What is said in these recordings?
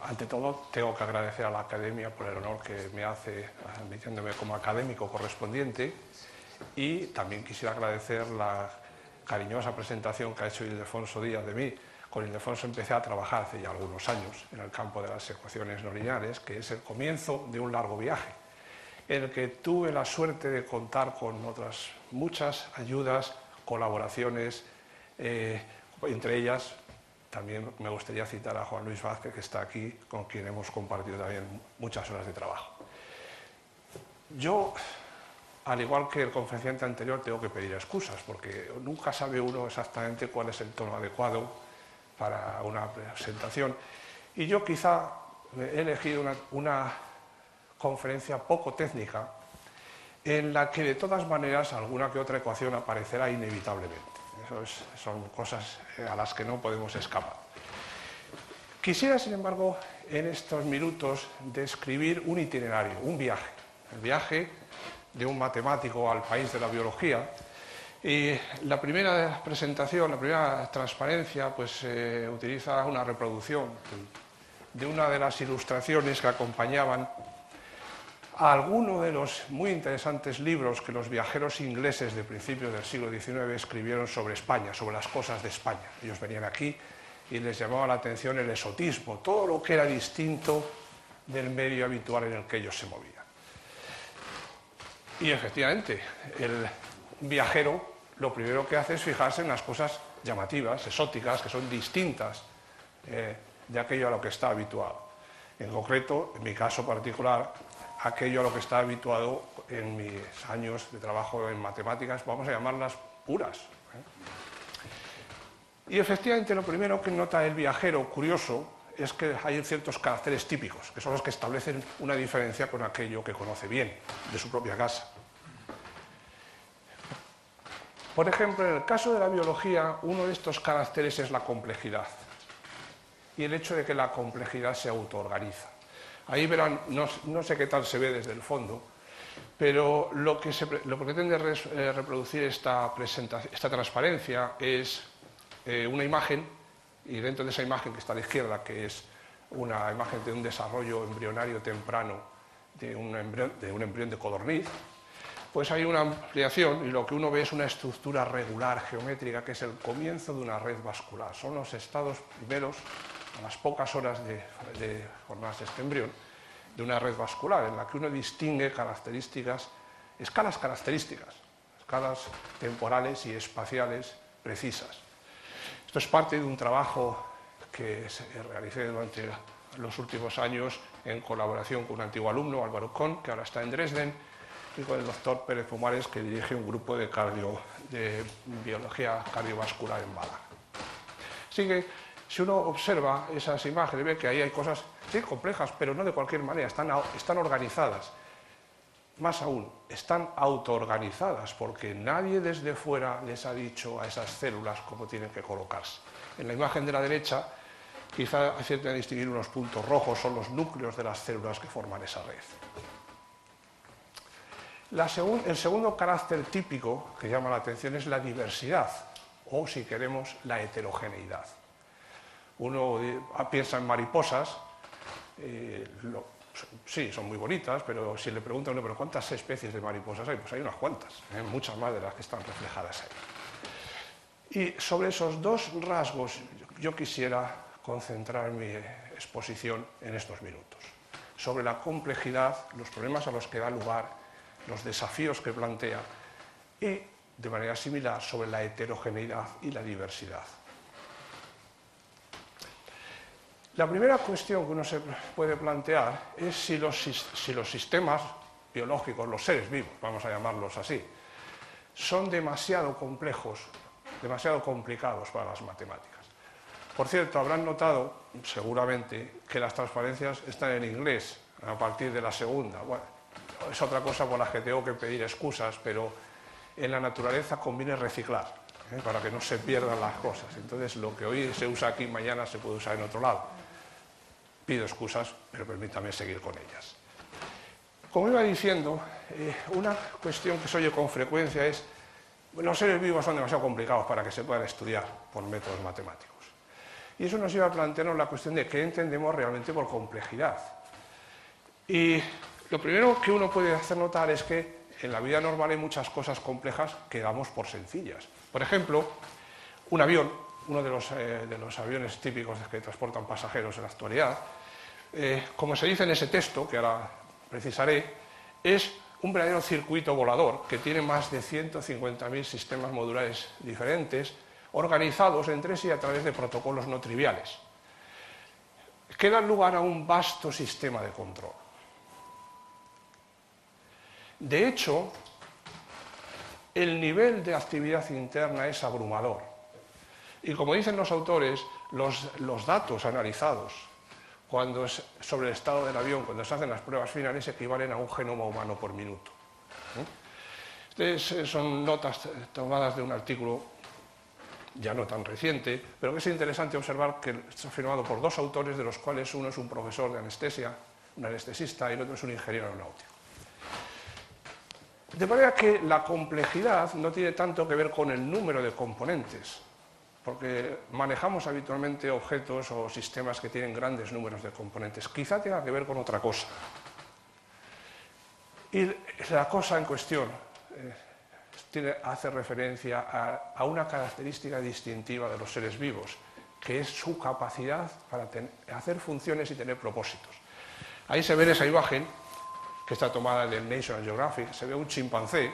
ante todo tengo que agradecer a la Academia por el honor que me hace admitiéndome como académico correspondiente, y también quisiera agradecer la cariñosa presentación que ha hecho Ildefonso Díaz de mí. Con Ildefonso empecé a trabajar hace ya algunos años en el campo de las ecuaciones no lineales, que es el comienzo de un largo viaje, en el que tuve la suerte de contar con otras muchas ayudas, colaboraciones, entre ellas también me gustaría citar a Juan Luis Vázquez, que está aquí, con quien hemos compartido también muchas horas de trabajo. Yo, al igual que el conferenciante anterior, tengo que pedir excusas, porque nunca sabe uno exactamente cuál es el tono adecuado para una presentación, y yo quizá he elegido una conferencia poco técnica, en la que de todas maneras alguna que otra ecuación aparecerá inevitablemente. Son cosas a las que no podemos escapar. Quisiera, sin embargo, en estos minutos describir un itinerario, un viaje, el viaje de un matemático al país de la biología. Y la primera presentación, la primera transparencia, pues utiliza una reproducción de una de las ilustraciones que acompañaban a alguno de los muy interesantes libros que los viajeros ingleses de principios del siglo XIX escribieron sobre España, sobre las cosas de España. Ellos venían aquí y les llamaba la atención el exotismo, todo lo que era distinto del medio habitual en el que ellos se movían. Y efectivamente, el viajero lo primero que hace es fijarse en las cosas llamativas, exóticas, que son distintas de aquello a lo que está habituado. En concreto, en mi caso particular, aquello a lo que está habituado en mis años de trabajo en matemáticas, vamos a llamarlas puras. Y efectivamente lo primero que nota el viajero curioso es que hay ciertos caracteres típicos, que son los que establecen una diferencia con aquello que conoce bien, de su propia casa. Por ejemplo, en el caso de la biología, uno de estos caracteres es la complejidad, y el hecho de que la complejidad se autoorganiza. Ahí verán, no sé qué tal se ve desde el fondo, pero lo que pretende reproducir esta transparencia es una imagen, y dentro de esa imagen que está a la izquierda, que es una imagen de un desarrollo embrionario temprano de un embrión de codorniz, pues hay una ampliación y lo que uno ve es una estructura regular geométrica que es el comienzo de una red vascular. Son los estados primeros, a las pocas horas de formarse este embrión, de una red vascular en la que uno distingue características, escalas características, escalas temporales y espaciales precisas. Esto es parte de un trabajo que realicé durante los últimos años en colaboración con un antiguo alumno, Álvaro Kohn, que ahora está en Dresden, y con el doctor Pérez Pumares, que dirige un grupo de biología cardiovascular en Málaga. Así que, si uno observa esas imágenes, ve que ahí hay cosas, sí, complejas, pero no de cualquier manera, están organizadas. Más aún, están autoorganizadas, porque nadie desde fuera les ha dicho a esas células cómo tienen que colocarse. En la imagen de la derecha, quizá acierten a distinguir unos puntos rojos, son los núcleos de las células que forman esa red. El segundo carácter típico que llama la atención es la diversidad, o si queremos, la heterogeneidad. Uno piensa en mariposas, sí, son muy bonitas, pero si le pregunta a uno, ¿pero cuántas especies de mariposas hay? Pues hay unas cuantas, muchas más de las que están reflejadas ahí. Y sobre esos dos rasgos yo quisiera concentrar mi exposición en estos minutos. Sobre la complejidad, los problemas a los que da lugar, los desafíos que plantea, y de manera similar sobre la heterogeneidad y la diversidad. La primera cuestión que uno se puede plantear es si los sistemas biológicos, los seres vivos, vamos a llamarlos así, son demasiado complejos, demasiado complicados para las matemáticas. Por cierto, habrán notado, seguramente, que las transparencias están en inglés a partir de la segunda. Bueno, es otra cosa por la que tengo que pedir excusas, pero en la naturaleza conviene reciclar, para que no se pierdan las cosas. Entonces, lo que hoy se usa aquí, mañana se puede usar en otro lado. Pido excusas, pero permítame seguir con ellas. Como iba diciendo, una cuestión que se oye con frecuencia es: los seres vivos son demasiado complicados para que se puedan estudiar por métodos matemáticos. Y eso nos lleva a plantearnos la cuestión de qué entendemos realmente por complejidad. Y lo primero que uno puede hacer notar es que en la vida normal hay muchas cosas complejas que damos por sencillas. Por ejemplo, un avión, uno de los aviones típicos que transportan pasajeros en la actualidad, como se dice en ese texto, que ahora precisaré, es un verdadero circuito volador que tiene más de 150.000 sistemas modulares diferentes, organizados entre sí a través de protocolos no triviales, que dan lugar a un vasto sistema de control. De hecho, el nivel de actividad interna es abrumador. Y como dicen los autores, los datos analizados sobre el estado del avión, cuando se hacen las pruebas finales, equivalen a un genoma humano por minuto. Estas son notas tomadas de un artículo ya no tan reciente, pero que es interesante observar que está firmado por dos autores, de los cuales uno es un profesor de anestesia, un anestesista, y el otro es un ingeniero aeronáutico. De manera que la complejidad no tiene tanto que ver con el número de componentes, porque manejamos habitualmente objetos o sistemas que tienen grandes números de componentes. Quizá tenga que ver con otra cosa. Y la cosa en cuestión hace referencia a una característica distintiva de los seres vivos, que es su capacidad para hacer funciones y tener propósitos. Ahí se ve en esa imagen, que está tomada del National Geographic, se ve un chimpancé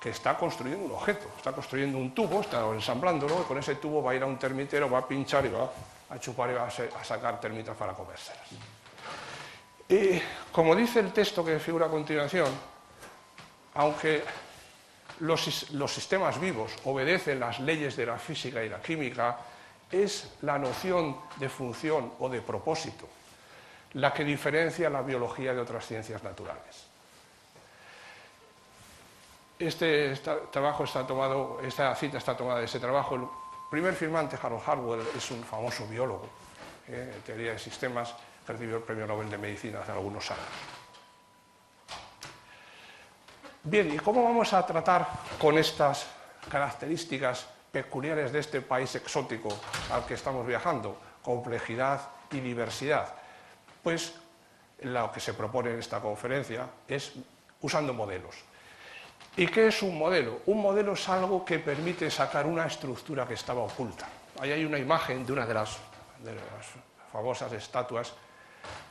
que está construyendo un objeto, está construyendo un tubo, está ensamblándolo, y con ese tubo va a ir a un termitero, va a pinchar y va a chupar y va a sacar termitas para comérselas. Y como dice el texto que figura a continuación, aunque los sistemas vivos obedecen las leyes de la física y la química, es la noción de función o de propósito la que diferencia la biología de otras ciencias naturales. Esta cita está tomada de ese trabajo. El primer firmante, Harold Harwell, es un famoso biólogo de teoría de sistemas que recibió el Premio Nobel de Medicina hace algunos años. Bien, ¿y cómo vamos a tratar con estas características peculiares de este país exótico al que estamos viajando? Complejidad y diversidad. Pues lo que se propone en esta conferencia es usando modelos. ¿Y qué es un modelo? Un modelo es algo que permite sacar una estructura que estaba oculta. Ahí hay una imagen de una de las famosas estatuas,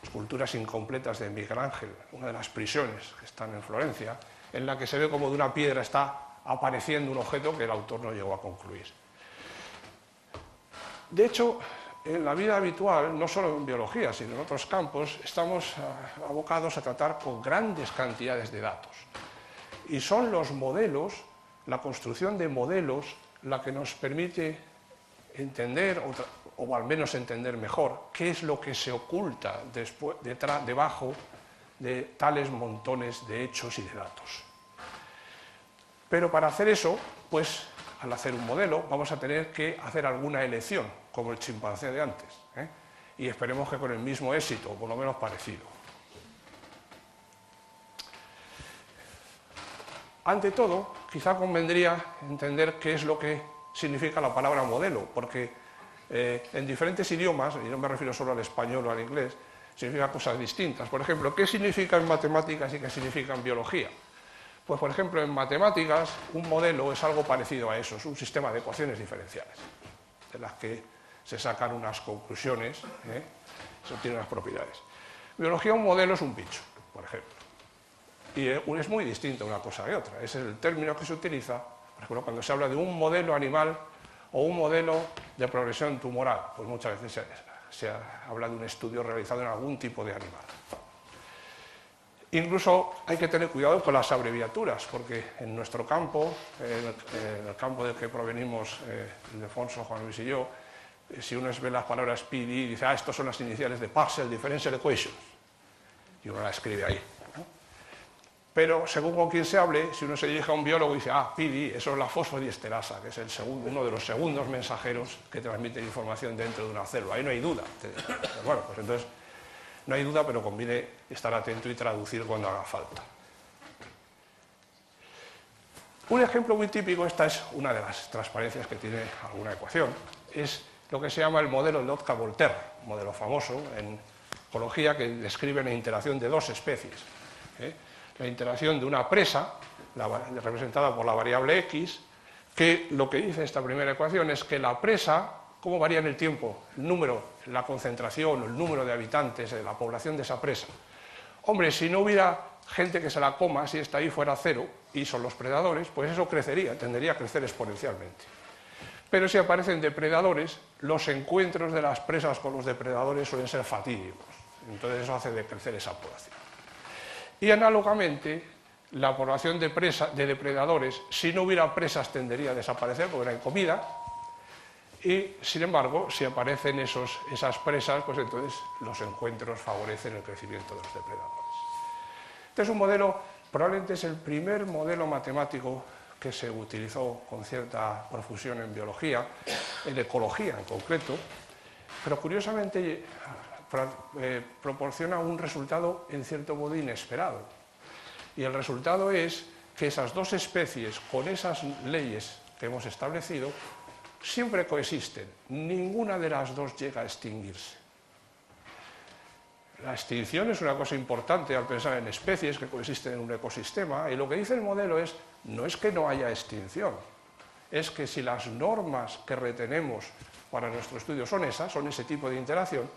esculturas incompletas de Miguel Ángel, una de las prisiones que están en Florencia, en la que se ve como de una piedra está apareciendo un objeto que el autor no llegó a concluir. De hecho, en la vida habitual, no solo en biología, sino en otros campos, estamos abocados a tratar con grandes cantidades de datos. Y son los modelos, la construcción de modelos, la que nos permite entender, o al menos entender mejor, qué es lo que se oculta debajo de tales montones de hechos y de datos. Pero para hacer eso, pues al hacer un modelo vamos a tener que hacer alguna elección, como el chimpancé de antes, y esperemos que con el mismo éxito, o por lo menos parecido. Ante todo, quizá convendría entender qué es lo que significa la palabra modelo, porque en diferentes idiomas, y no me refiero solo al español o al inglés, significa cosas distintas. Por ejemplo, ¿qué significa en matemáticas y qué significa en biología? Pues, por ejemplo, en matemáticas, un modelo es algo parecido a eso, es un sistema de ecuaciones diferenciales, de las que se sacan unas conclusiones, eso tiene unas propiedades. En biología, un modelo es un bicho, por ejemplo, y es muy distinto una cosa de otra. Es el término que se utiliza, por ejemplo, cuando se habla de un modelo animal o un modelo de progresión tumoral, pues muchas veces se habla de un estudio realizado en algún tipo de animal. Incluso hay que tener cuidado con las abreviaturas, porque en nuestro campo, en el campo del que provenimos Ildefonso, Juan Luis y yo, si uno ve las palabras PD, dice, estos son las iniciales de Partial Differential Equations, y uno la escribe ahí, ¿no? Pero según con quien se hable, si uno se dirige a un biólogo y dice, PD, eso es la fosfodiesterasa, que es uno de los segundos mensajeros que transmiten información dentro de una célula, ahí no hay duda. Bueno, pues entonces no hay duda, pero conviene estar atento y traducir cuando haga falta. Un ejemplo muy típico, esta es una de las transparencias que tiene alguna ecuación, es lo que se llama el modelo de Lotka-Volterra, un modelo famoso en ecología que describe la interacción de dos especies. La interacción de una presa, representada por la variable x, que lo que dice esta primera ecuación es que la presa, ¿cómo varía en el tiempo? El número, la concentración, el número de habitantes de la población de esa presa. Hombre, si no hubiera gente que se la coma, si esta ahí fuera cero, y son los predadores, pues eso crecería, tendería a crecer exponencialmente. Pero si aparecen depredadores, los encuentros de las presas con los depredadores suelen ser fatídicos. Entonces eso hace decrecer esa población. Y análogamente, la población de depredadores, si no hubiera presas, tendería a desaparecer porque no hay comida. Y, sin embargo, si aparecen esas presas, pues entonces los encuentros favorecen el crecimiento de los depredadores. Este es un modelo, probablemente es el primer modelo matemático que se utilizó con cierta profusión en biología, en ecología en concreto, pero curiosamente proporciona un resultado en cierto modo inesperado. Y el resultado es que esas dos especies, con esas leyes que hemos establecido, siempre coexisten. Ninguna de las dos llega a extinguirse. La extinción es una cosa importante al pensar en especies que coexisten en un ecosistema, y lo que dice el modelo no es que no haya extinción, es que si las normas que retenemos para nuestro estudio son ese tipo de interacción,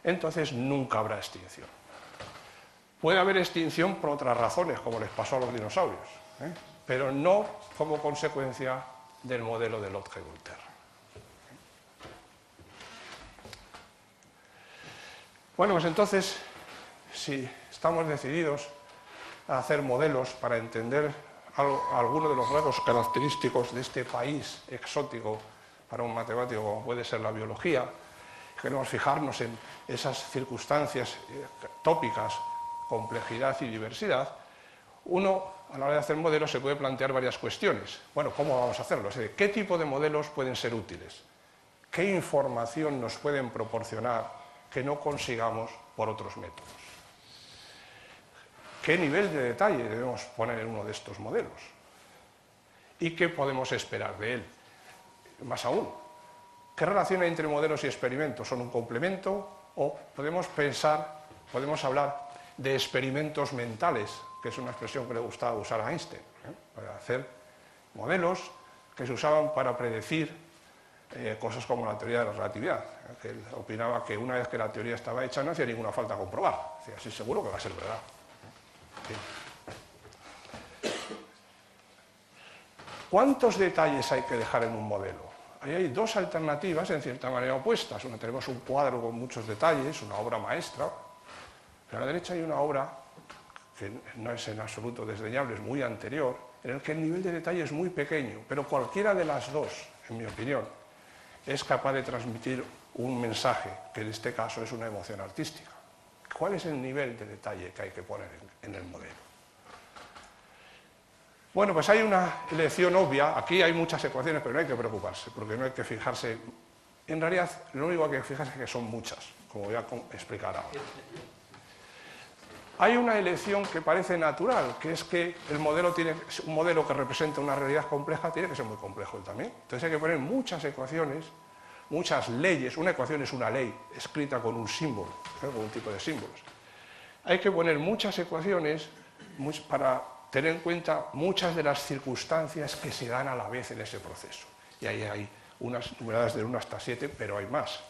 entonces nunca habrá extinción. Puede haber extinción por otras razones, como les pasó a los dinosaurios, pero no como consecuencia del modelo de Lotka-Volterra. Bueno, pues entonces, si estamos decididos a hacer modelos para entender algunos de los rasgos característicos de este país exótico para un matemático como puede ser la biología, queremos fijarnos en esas circunstancias tópicas, complejidad y diversidad, uno, a la hora de hacer modelos, se puede plantear varias cuestiones. Bueno, ¿cómo vamos a hacerlo? Es decir, ¿qué tipo de modelos pueden ser útiles? ¿Qué información nos pueden proporcionar que no consigamos por otros métodos? ¿Qué nivel de detalle debemos poner en uno de estos modelos? ¿Y qué podemos esperar de él? Más aún, ¿qué relación hay entre modelos y experimentos? ¿Son un complemento? ¿O podemos hablar de experimentos mentales, que es una expresión que le gustaba usar a Einstein, para hacer modelos que se usaban para predecir cosas como la teoría de la relatividad, que él opinaba que una vez que la teoría estaba hecha no hacía ninguna falta comprobar, decía, sí, seguro que va a ser verdad. Sí. ¿Cuántos detalles hay que dejar en un modelo? Ahí hay dos alternativas en cierta manera opuestas. Tenemos un cuadro con muchos detalles, una obra maestra, pero a la derecha hay una obra que no es en absoluto desdeñable, es muy anterior, en el que el nivel de detalle es muy pequeño, pero cualquiera de las dos, en mi opinión, es capaz de transmitir un mensaje, que en este caso es una emoción artística. ¿Cuál es el nivel de detalle que hay que poner en el modelo? Bueno, pues hay una elección obvia. Aquí hay muchas ecuaciones, pero no hay que preocuparse, porque no hay que fijarse. En realidad, lo único que hay que fijarse es que son muchas, como voy a explicar ahora. Hay una elección que parece natural, que es que un modelo que representa una realidad compleja tiene que ser muy complejo también. Entonces hay que poner muchas ecuaciones, muchas leyes. Una ecuación es una ley escrita con un símbolo, con un tipo de símbolos. Hay que poner muchas ecuaciones para tener en cuenta muchas de las circunstancias que se dan a la vez en ese proceso. Y ahí hay unas numeradas de 1 hasta 7, pero hay más.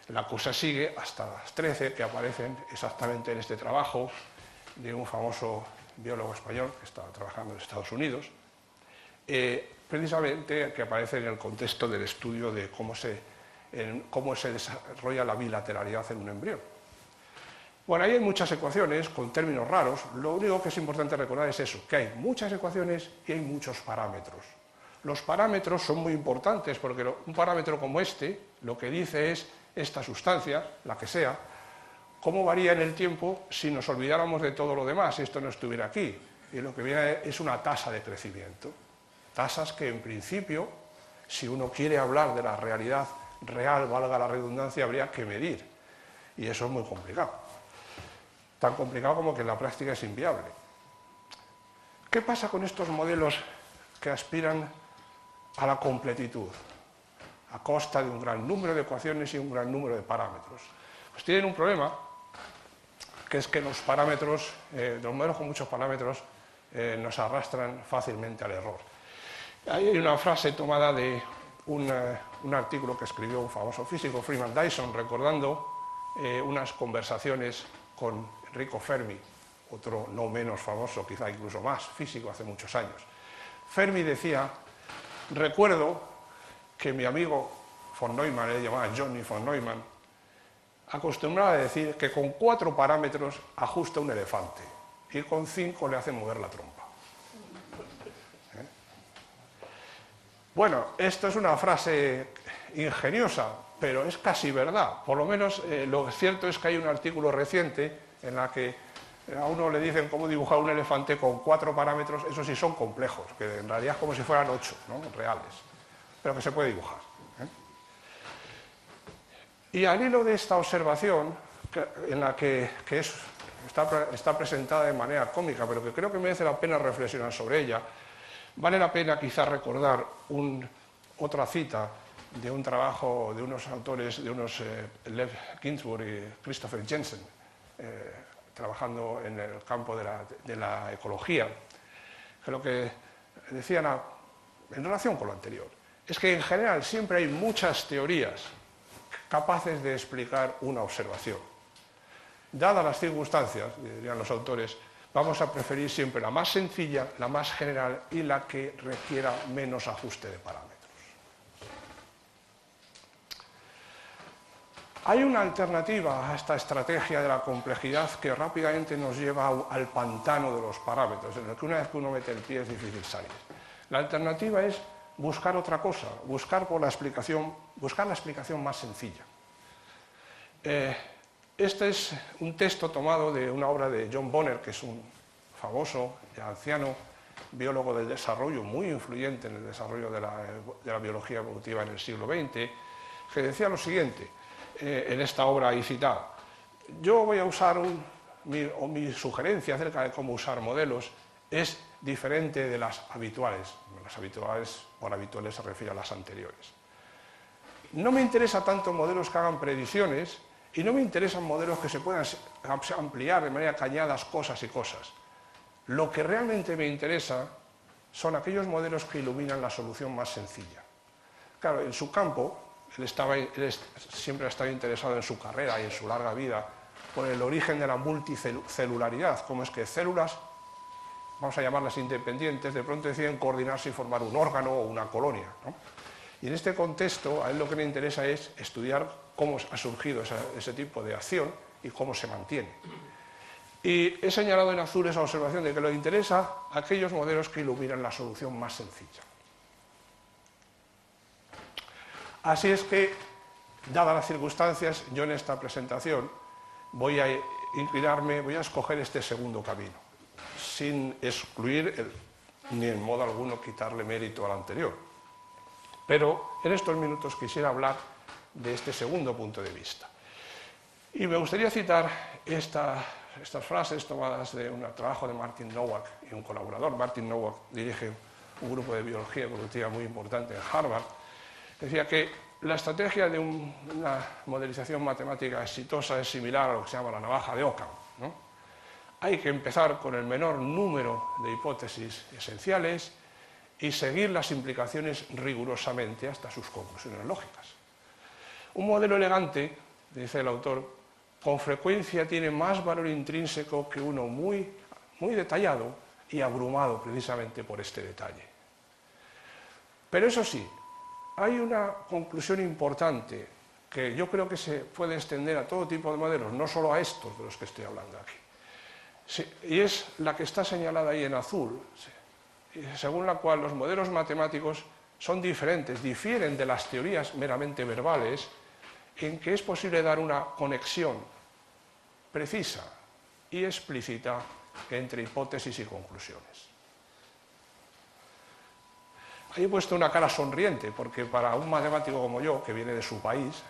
La cosa sigue hasta las 13, que aparecen exactamente en este trabajo de un famoso biólogo español que estaba trabajando en Estados Unidos, precisamente que aparece en el contexto del estudio de cómo se desarrolla la bilateralidad en un embrión. Bueno, ahí hay muchas ecuaciones con términos raros. Lo único que es importante recordar es eso, que hay muchas ecuaciones y hay muchos parámetros. Los parámetros son muy importantes porque un parámetro como este lo que dice es esta sustancia, la que sea, cómo varía en el tiempo si nos olvidáramos de todo lo demás, si esto no estuviera aquí. Y lo que viene es una tasa de crecimiento. Tasas que en principio, si uno quiere hablar de la realidad real, valga la redundancia, habría que medir. Y eso es muy complicado. Tan complicado como que en la práctica es inviable. ¿Qué pasa con estos modelos que aspiran a la completitud, a costa de un gran número de ecuaciones y un gran número de parámetros. Pues tienen un problema, que es que los parámetros, los modelos con muchos parámetros, nos arrastran fácilmente al error. Hay una frase tomada de un artículo que escribió un famoso físico, Freeman Dyson, recordando unas conversaciones con Enrico Fermi, otro no menos famoso, quizá incluso más, físico hace muchos años. Fermi decía: recuerdo que mi amigo von Neumann, él llamaba Johnny von Neumann, acostumbraba a decir que con 4 parámetros ajusta un elefante y con 5 le hace mover la trompa. Bueno, esto es una frase ingeniosa, pero es casi verdad. Por lo menos lo cierto es que hay un artículo reciente en la que a uno le dicen cómo dibujar un elefante con 4 parámetros, esos sí son complejos, que en realidad es como si fueran 8, ¿no?, reales, pero que se puede dibujar. Y al hilo de esta observación, en la que está presentada de manera cómica, pero que creo que merece la pena reflexionar sobre ella, vale la pena quizás recordar otra cita de un trabajo de unos autores, de unos Lev Ginzburg y Christopher Jensen, trabajando en el campo de la ecología, que lo que decían en relación con lo anterior es que en general siempre hay muchas teorías capaces de explicar una observación. Dadas las circunstancias, dirían los autores, vamos a preferir siempre la más sencilla, la más general y la que requiera menos ajuste de parámetros. Hay una alternativa a esta estrategia de la complejidad que rápidamente nos lleva al pantano de los parámetros, en el que una vez que uno mete el pie es difícil salir. La alternativa es buscar otra cosa, buscar la explicación más sencilla. Este es un texto tomado de una obra de John Bonner, que es un famoso, ya anciano, biólogo del desarrollo, muy influyente en el desarrollo de la biología evolutiva en el siglo XX, que decía lo siguiente, en esta obra ahí citada: yo voy a usar mi sugerencia acerca de cómo usar modelos es diferente de las habituales. Las habituales, por habituales se refiere a las anteriores. No me interesa tanto modelos que hagan predicciones y no me interesan modelos que se puedan ampliar de manera que añadas cosas y cosas. Lo que realmente me interesa son aquellos modelos que iluminan la solución más sencilla. Claro, en su campo, él siempre ha estado interesado en su carrera y en su larga vida por el origen de la multicelularidad, cómo es que células, vamos a llamarlas independientes, de pronto deciden coordinarse y formar un órgano o una colonia, ¿no? Y en este contexto, a él lo que le interesa es estudiar cómo ha surgido ese tipo de acción y cómo se mantiene. Y he señalado en azul esa observación de que le interesa aquellos modelos que iluminan la solución más sencilla. Así es que, dadas las circunstancias, yo en esta presentación voy a escoger este segundo camino, sin excluir ni en modo alguno quitarle mérito al anterior. Pero en estos minutos quisiera hablar de este segundo punto de vista. Y me gustaría citar estas frases tomadas de un trabajo de Martin Nowak y un colaborador. Martin Nowak dirige un grupo de biología evolutiva muy importante en Harvard. Decía que la estrategia de una modelización matemática exitosa es similar a lo que se llama la navaja de Occam, ¿no? Hay que empezar con el menor número de hipótesis esenciales y seguir las implicaciones rigurosamente hasta sus conclusiones lógicas. Un modelo elegante, dice el autor, con frecuencia tiene más valor intrínseco que uno muy detallado y abrumado precisamente por este detalle. Pero eso sí, hay una conclusión importante que yo creo que se puede extender a todo tipo de modelos, no solo a estos de los que estoy hablando aquí. Sí, y es la que está señalada ahí en azul, según la cual los modelos matemáticos son diferentes, difieren de las teorías meramente verbales, en que es posible dar una conexión precisa y explícita entre hipótesis y conclusiones. Ahí he puesto una cara sonriente, porque para un matemático como yo, que viene de su país,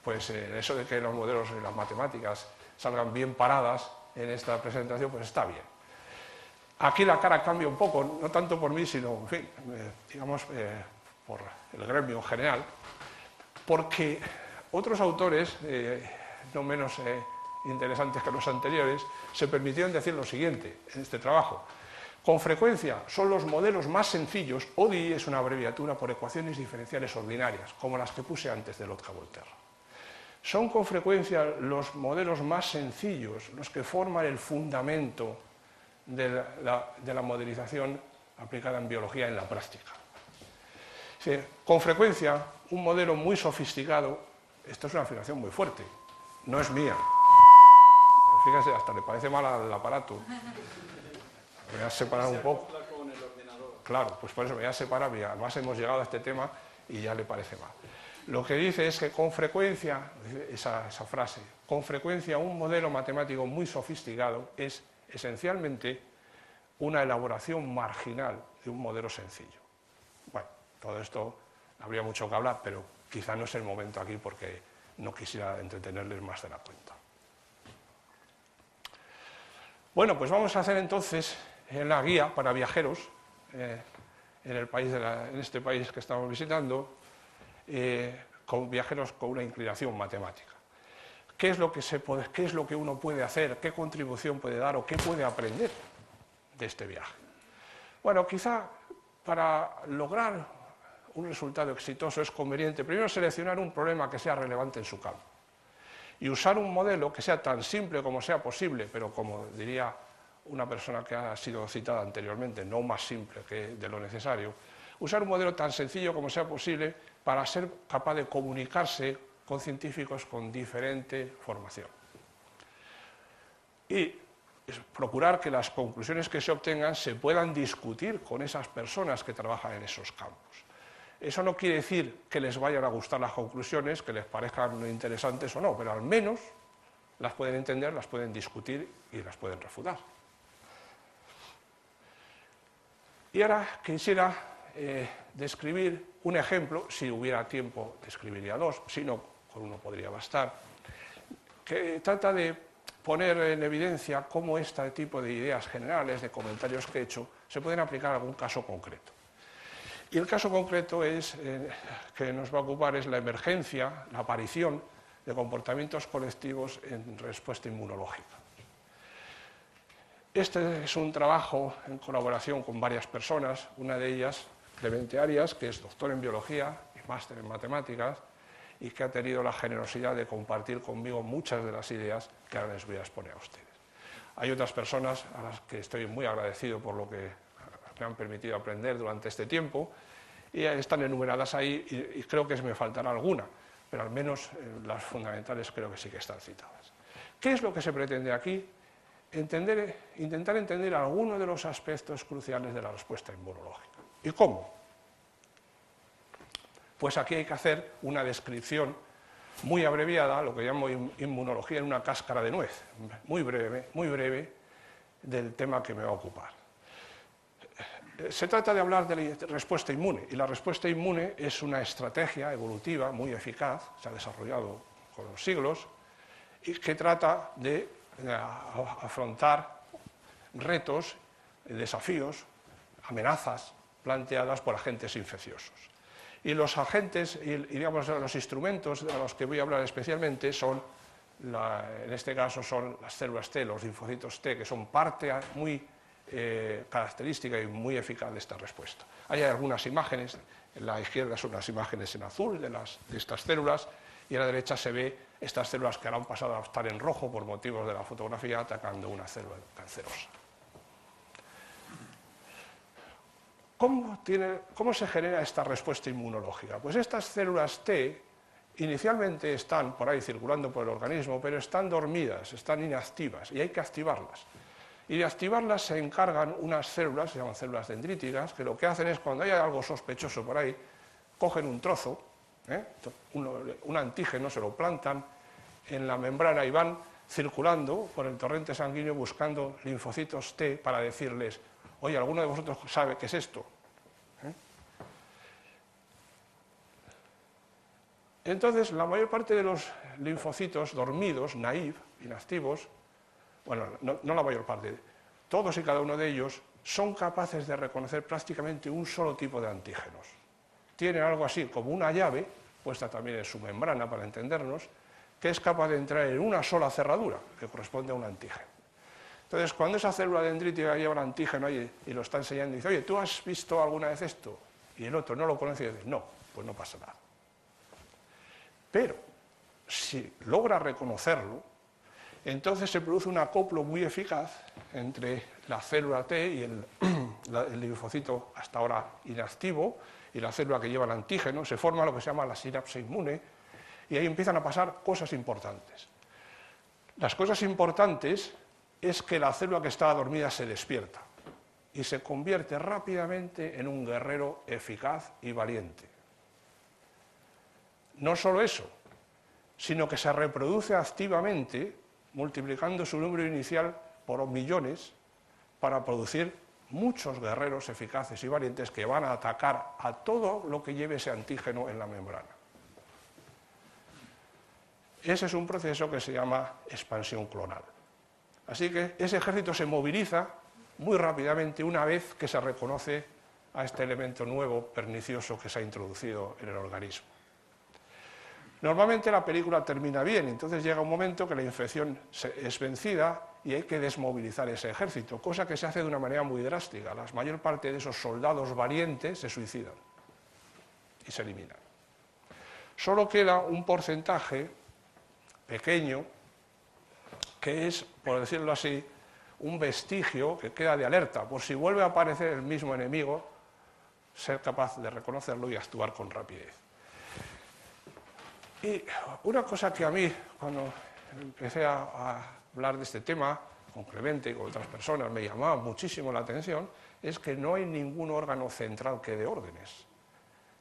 pues eso de que los modelos y las matemáticas salgan bien paradas en esta presentación, pues está bien. Aquí la cara cambia un poco, no tanto por mí, sino, en fin, digamos, por el gremio en general, porque otros autores, no menos interesantes que los anteriores, se permitieron decir lo siguiente en este trabajo. Con frecuencia son los modelos más sencillos, ODI es una abreviatura por ecuaciones diferenciales ordinarias, como las que puse antes de Lotka-Volterra. Son con frecuencia los modelos más sencillos los que forman el fundamento de la modelización aplicada en biología en la práctica. Sí, con frecuencia, un modelo muy sofisticado, esto es una afirmación muy fuerte, no es mía. Fíjense, hasta le parece mal al aparato. Me voy a separar un poco. Claro, pues por eso me voy a separar, y además hemos llegado a este tema y ya le parece mal. Lo que dice es que con frecuencia, esa frase, con frecuencia un modelo matemático muy sofisticado es esencialmente una elaboración marginal de un modelo sencillo. Bueno, todo esto habría mucho que hablar, pero quizá no es el momento aquí porque no quisiera entretenerles más de la cuenta. Bueno, pues vamos a hacer entonces la guía para viajeros en este país que estamos visitando, con viajeros con una inclinación matemática. ¿Qué es lo que uno puede hacer? ¿Qué contribución puede dar o qué puede aprender de este viaje? Bueno, quizá para lograr un resultado exitoso es conveniente primero seleccionar un problema que sea relevante en su campo y usar un modelo que sea tan simple como sea posible, pero como diría una persona que ha sido citada anteriormente, no más simple que de lo necesario, usar un modelo tan sencillo como sea posible para ser capaz de comunicarse con científicos con diferente formación. Y procurar que las conclusiones que se obtengan se puedan discutir con esas personas que trabajan en esos campos. Eso no quiere decir que les vayan a gustar las conclusiones, que les parezcan interesantes o no, pero al menos las pueden entender, las pueden discutir y las pueden refutar. Y ahora quisiera describir un ejemplo, si hubiera tiempo describiría dos, si no, con uno podría bastar, que trata de poner en evidencia cómo este tipo de ideas generales, de comentarios que he hecho, se pueden aplicar a algún caso concreto. Y el caso concreto que nos va a ocupar es la emergencia, la aparición de comportamientos colectivos en respuesta inmunológica. Este es un trabajo en colaboración con varias personas, una de ellas, Clemente Arias, que es doctor en biología y máster en matemáticas, y que ha tenido la generosidad de compartir conmigo muchas de las ideas que ahora les voy a exponer a ustedes. Hay otras personas a las que estoy muy agradecido por lo que me han permitido aprender durante este tiempo, y están enumeradas ahí, y creo que me faltará alguna, pero al menos las fundamentales creo que sí que están citadas. ¿Qué es lo que se pretende aquí? Intentar entender algunos de los aspectos cruciales de la respuesta inmunológica. ¿Y cómo? Pues aquí hay que hacer una descripción muy abreviada, lo que llamo inmunología en una cáscara de nuez, muy breve, del tema que me va a ocupar. Se trata de hablar de la respuesta inmune, y la respuesta inmune es una estrategia evolutiva muy eficaz, se ha desarrollado con los siglos, y que trata de afrontar retos, desafíos, amenazas planteadas por agentes infecciosos. Y los agentes, y digamos los instrumentos de los que voy a hablar especialmente son, en este caso son las células T, los linfocitos T, que son parte muy característica y muy eficaz de esta respuesta. Hay algunas imágenes, en la izquierda son las imágenes en azul de estas células, y a la derecha se ve estas células que ahora han pasado a estar en rojo por motivos de la fotografía atacando una célula cancerosa. ¿Cómo se genera esta respuesta inmunológica? Pues estas células T inicialmente están por ahí circulando por el organismo, pero están dormidas, están inactivas, y hay que activarlas. Y de activarlas se encargan unas células, se llaman células dendríticas, que lo que hacen es, cuando hay algo sospechoso por ahí, cogen un trozo, un antígeno, se lo plantan en la membrana y van circulando por el torrente sanguíneo buscando linfocitos T para decirles: oye, ¿alguno de vosotros sabe qué es esto? Entonces, la mayor parte de los linfocitos dormidos, naïve, inactivos, bueno, no la mayor parte, todos y cada uno de ellos son capaces de reconocer prácticamente un solo tipo de antígenos. Tienen algo así como una llave puesta también en su membrana, para entendernos, que es capaz de entrar en una sola cerradura, que corresponde a un antígeno. Entonces, cuando esa célula dendrítica lleva un antígeno ahí y lo está enseñando y dice, oye, ¿tú has visto alguna vez esto? Y el otro no lo conoce y dice, no, pues no pasa nada. Pero, si logra reconocerlo, entonces se produce un acoplo muy eficaz entre la célula T y el linfocito hasta ahora inactivo y la célula que lleva el antígeno, se forma lo que se llama la sinapse inmune y ahí empiezan a pasar cosas importantes. Las cosas importantes es que la célula que estaba dormida se despierta y se convierte rápidamente en un guerrero eficaz y valiente. No solo eso, sino que se reproduce activamente, multiplicando su número inicial por millones, para producir muchos guerreros eficaces y valientes que van a atacar a todo lo que lleve ese antígeno en la membrana. Ese es un proceso que se llama expansión clonal. Así que ese ejército se moviliza muy rápidamente una vez que se reconoce a este elemento nuevo, pernicioso, que se ha introducido en el organismo. Normalmente la película termina bien, entonces llega un momento que la infección es vencida y hay que desmovilizar ese ejército, cosa que se hace de una manera muy drástica. La mayor parte de esos soldados valientes se suicidan y se eliminan. Solo queda un porcentaje pequeño que es, por decirlo así, un vestigio que queda de alerta, por si vuelve a aparecer el mismo enemigo, ser capaz de reconocerlo y actuar con rapidez. Y una cosa que a mí, cuando empecé a hablar de este tema, con Clemente y con otras personas, me llamaba muchísimo la atención, es que no hay ningún órgano central que dé órdenes.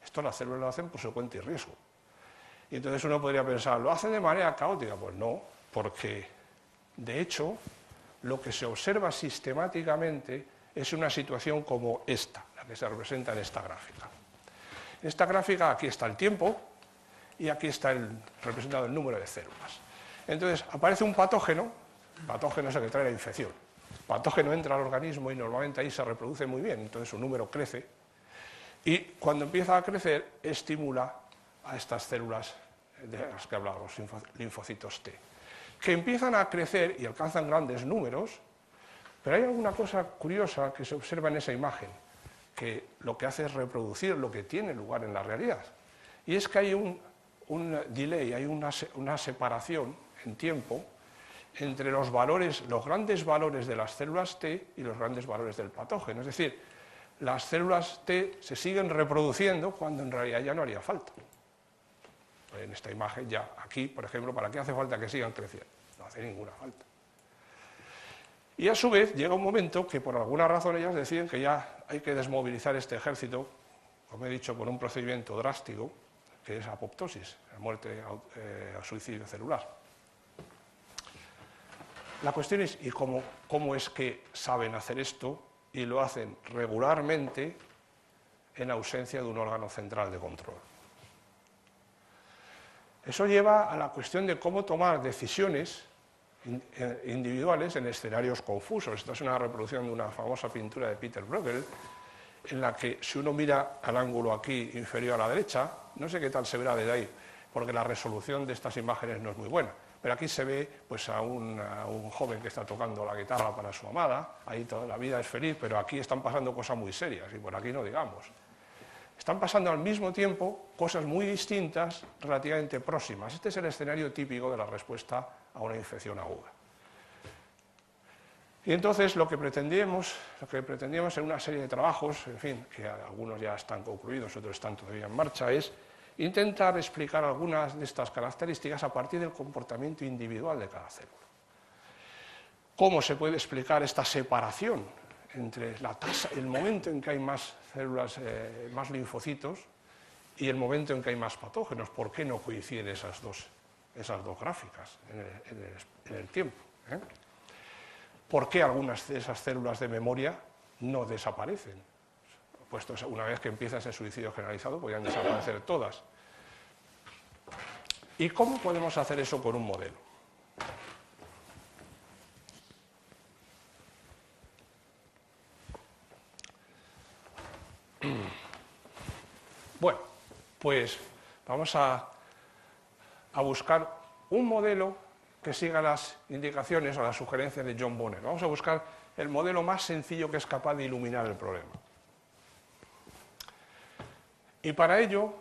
Esto las células lo hacen por su cuenta y riesgo. Y entonces uno podría pensar, ¿lo hacen de manera caótica? Pues no, porque de hecho lo que se observa sistemáticamente es una situación como esta, la que se representa en esta gráfica. En esta gráfica aquí está el tiempo y aquí está representado el número de células. Entonces aparece un patógeno, el patógeno es el que trae la infección. El patógeno entra al organismo y normalmente ahí se reproduce muy bien, entonces su número crece y cuando empieza a crecer estimula a estas células de las que hablábamos, linfocitos T, que empiezan a crecer y alcanzan grandes números, pero hay alguna cosa curiosa que se observa en esa imagen, que lo que hace es reproducir lo que tiene lugar en la realidad, y es que hay un delay, hay una separación en tiempo entre los valores, los grandes valores de las células T y los grandes valores del patógeno, es decir, las células T se siguen reproduciendo cuando en realidad ya no haría falta. En esta imagen ya, aquí, por ejemplo, ¿para qué hace falta que sigan creciendo? No hace ninguna falta. Y a su vez llega un momento que por alguna razón ellas deciden que ya hay que desmovilizar este ejército, como he dicho, con un procedimiento drástico, que es apoptosis, la muerte o suicidio celular. La cuestión es, ¿y cómo es que saben hacer esto y lo hacen regularmente en ausencia de un órgano central de control? Eso lleva a la cuestión de cómo tomar decisiones individuales en escenarios confusos. Esta es una reproducción de una famosa pintura de Peter Bruegel, en la que si uno mira al ángulo aquí inferior a la derecha, no sé qué tal se verá desde ahí, porque la resolución de estas imágenes no es muy buena, pero aquí se ve pues, a un joven que está tocando la guitarra para su amada, ahí toda la vida es feliz, pero aquí están pasando cosas muy serias, y por aquí no digamos. Están pasando al mismo tiempo cosas muy distintas, relativamente próximas. Este es el escenario típico de la respuesta a una infección aguda. Y entonces lo que pretendíamos en una serie de trabajos, en fin, que algunos ya están concluidos, otros están todavía en marcha, es intentar explicar algunas de estas características a partir del comportamiento individual de cada célula. ¿Cómo se puede explicar esta separación entre la tasa, el momento en que hay más células, más linfocitos, y el momento en que hay más patógenos? ¿Por qué no coinciden esas dos gráficas en el tiempo? ¿Por qué algunas de esas células de memoria no desaparecen? Puesto una vez que empieza ese suicidio generalizado, podrían desaparecer todas. ¿Y cómo podemos hacer eso con un modelo? Bueno, pues Vamos a buscar un modelo que siga las indicaciones o las sugerencias de John Bonner. Vamos a buscar el modelo más sencillo que es capaz de iluminar el problema. Y para ello,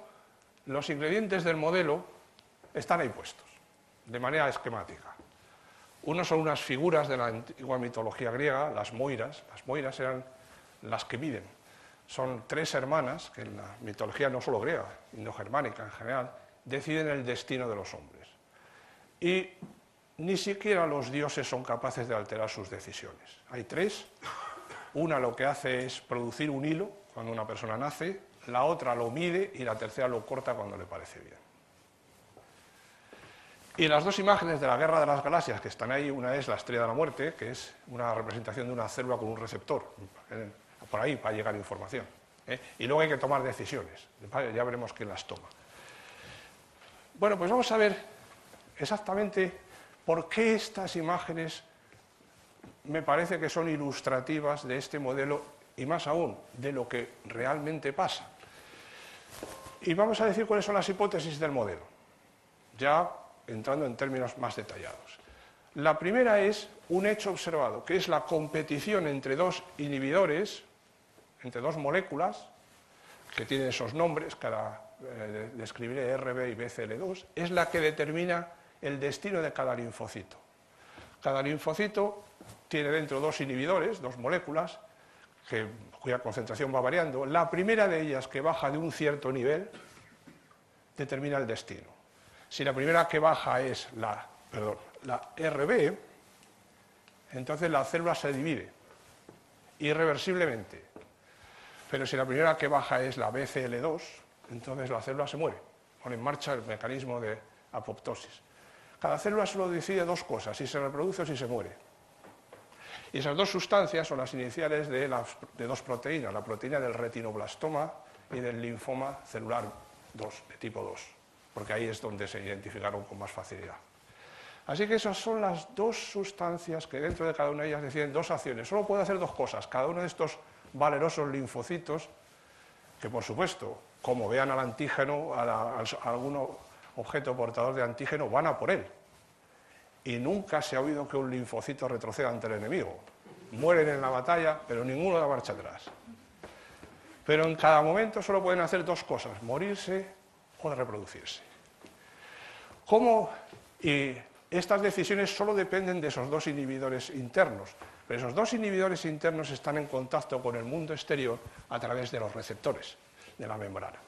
los ingredientes del modelo están ahí puestos, de manera esquemática. Uno son unas figuras de la antigua mitología griega, las moiras. Las moiras eran las que miden. Son tres hermanas, que en la mitología no solo griega, indogermánica en general, deciden el destino de los hombres. Y ni siquiera los dioses son capaces de alterar sus decisiones. Hay tres. Una lo que hace es producir un hilo cuando una persona nace, la otra lo mide y la tercera lo corta cuando le parece bien. Y las dos imágenes de la Guerra de las Galaxias que están ahí, una es la Estrella de la Muerte, que es una representación de una célula con un receptor, por ahí para llegar información. Y luego hay que tomar decisiones, ya veremos quién las toma. Bueno, pues vamos a ver exactamente por qué estas imágenes me parece que son ilustrativas de este modelo y más aún de lo que realmente pasa. Y vamos a decir cuáles son las hipótesis del modelo, ya entrando en términos más detallados. La primera es un hecho observado, que es la competición entre dos inhibidores, entre dos moléculas, que tienen esos nombres, que ahora describiré RB y BCL2, es la que determina el destino de cada linfocito. Cada linfocito tiene dentro dos inhibidores, dos moléculas, cuya concentración va variando. La primera de ellas, que baja de un cierto nivel, determina el destino. Si la primera que baja es la RB, entonces la célula se divide irreversiblemente. Pero si la primera que baja es la BCL2, entonces la célula se muere. Pone en marcha el mecanismo de apoptosis. Cada célula solo decide dos cosas, si se reproduce o si se muere. Y esas dos sustancias son las iniciales de dos proteínas, la proteína del retinoblastoma y del linfoma celular 2, de tipo 2, porque ahí es donde se identificaron con más facilidad. Así que esas son las dos sustancias que dentro de cada una de ellas deciden dos acciones. Solo puede hacer dos cosas. Cada uno de estos valerosos linfocitos, que por supuesto, como vean al antígeno, a algún objeto portador de antígeno, van a por él. Y nunca se ha oído que un linfocito retroceda ante el enemigo. Mueren en la batalla, pero ninguno da marcha atrás. Pero en cada momento solo pueden hacer dos cosas, morirse o reproducirse. ¿Cómo? Y estas decisiones solo dependen de esos dos inhibidores internos, pero esos dos inhibidores internos están en contacto con el mundo exterior a través de los receptores de la membrana.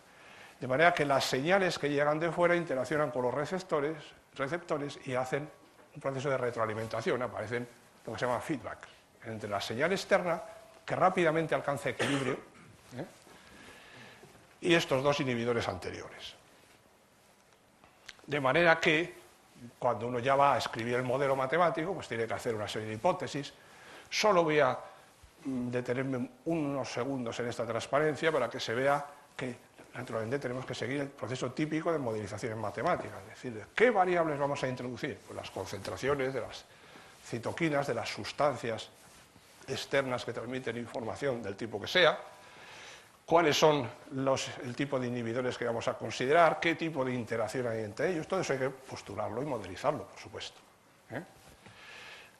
De manera que las señales que llegan de fuera interaccionan con los receptores y hacen un proceso de retroalimentación, aparecen lo que se llama feedback, entre la señal externa, que rápidamente alcanza equilibrio, y estos dos inhibidores anteriores. De manera que, cuando uno ya va a escribir el modelo matemático, pues tiene que hacer una serie de hipótesis. Solo voy a detenerme unos segundos en esta transparencia para que se vea que, naturalmente, tenemos que seguir el proceso típico de modelización en matemáticas. Es decir, ¿qué variables vamos a introducir? Pues las concentraciones de las citoquinas, de las sustancias externas que transmiten información del tipo que sea, cuáles son el tipo de inhibidores que vamos a considerar, qué tipo de interacción hay entre ellos. Todo eso hay que postularlo y modelizarlo, por supuesto.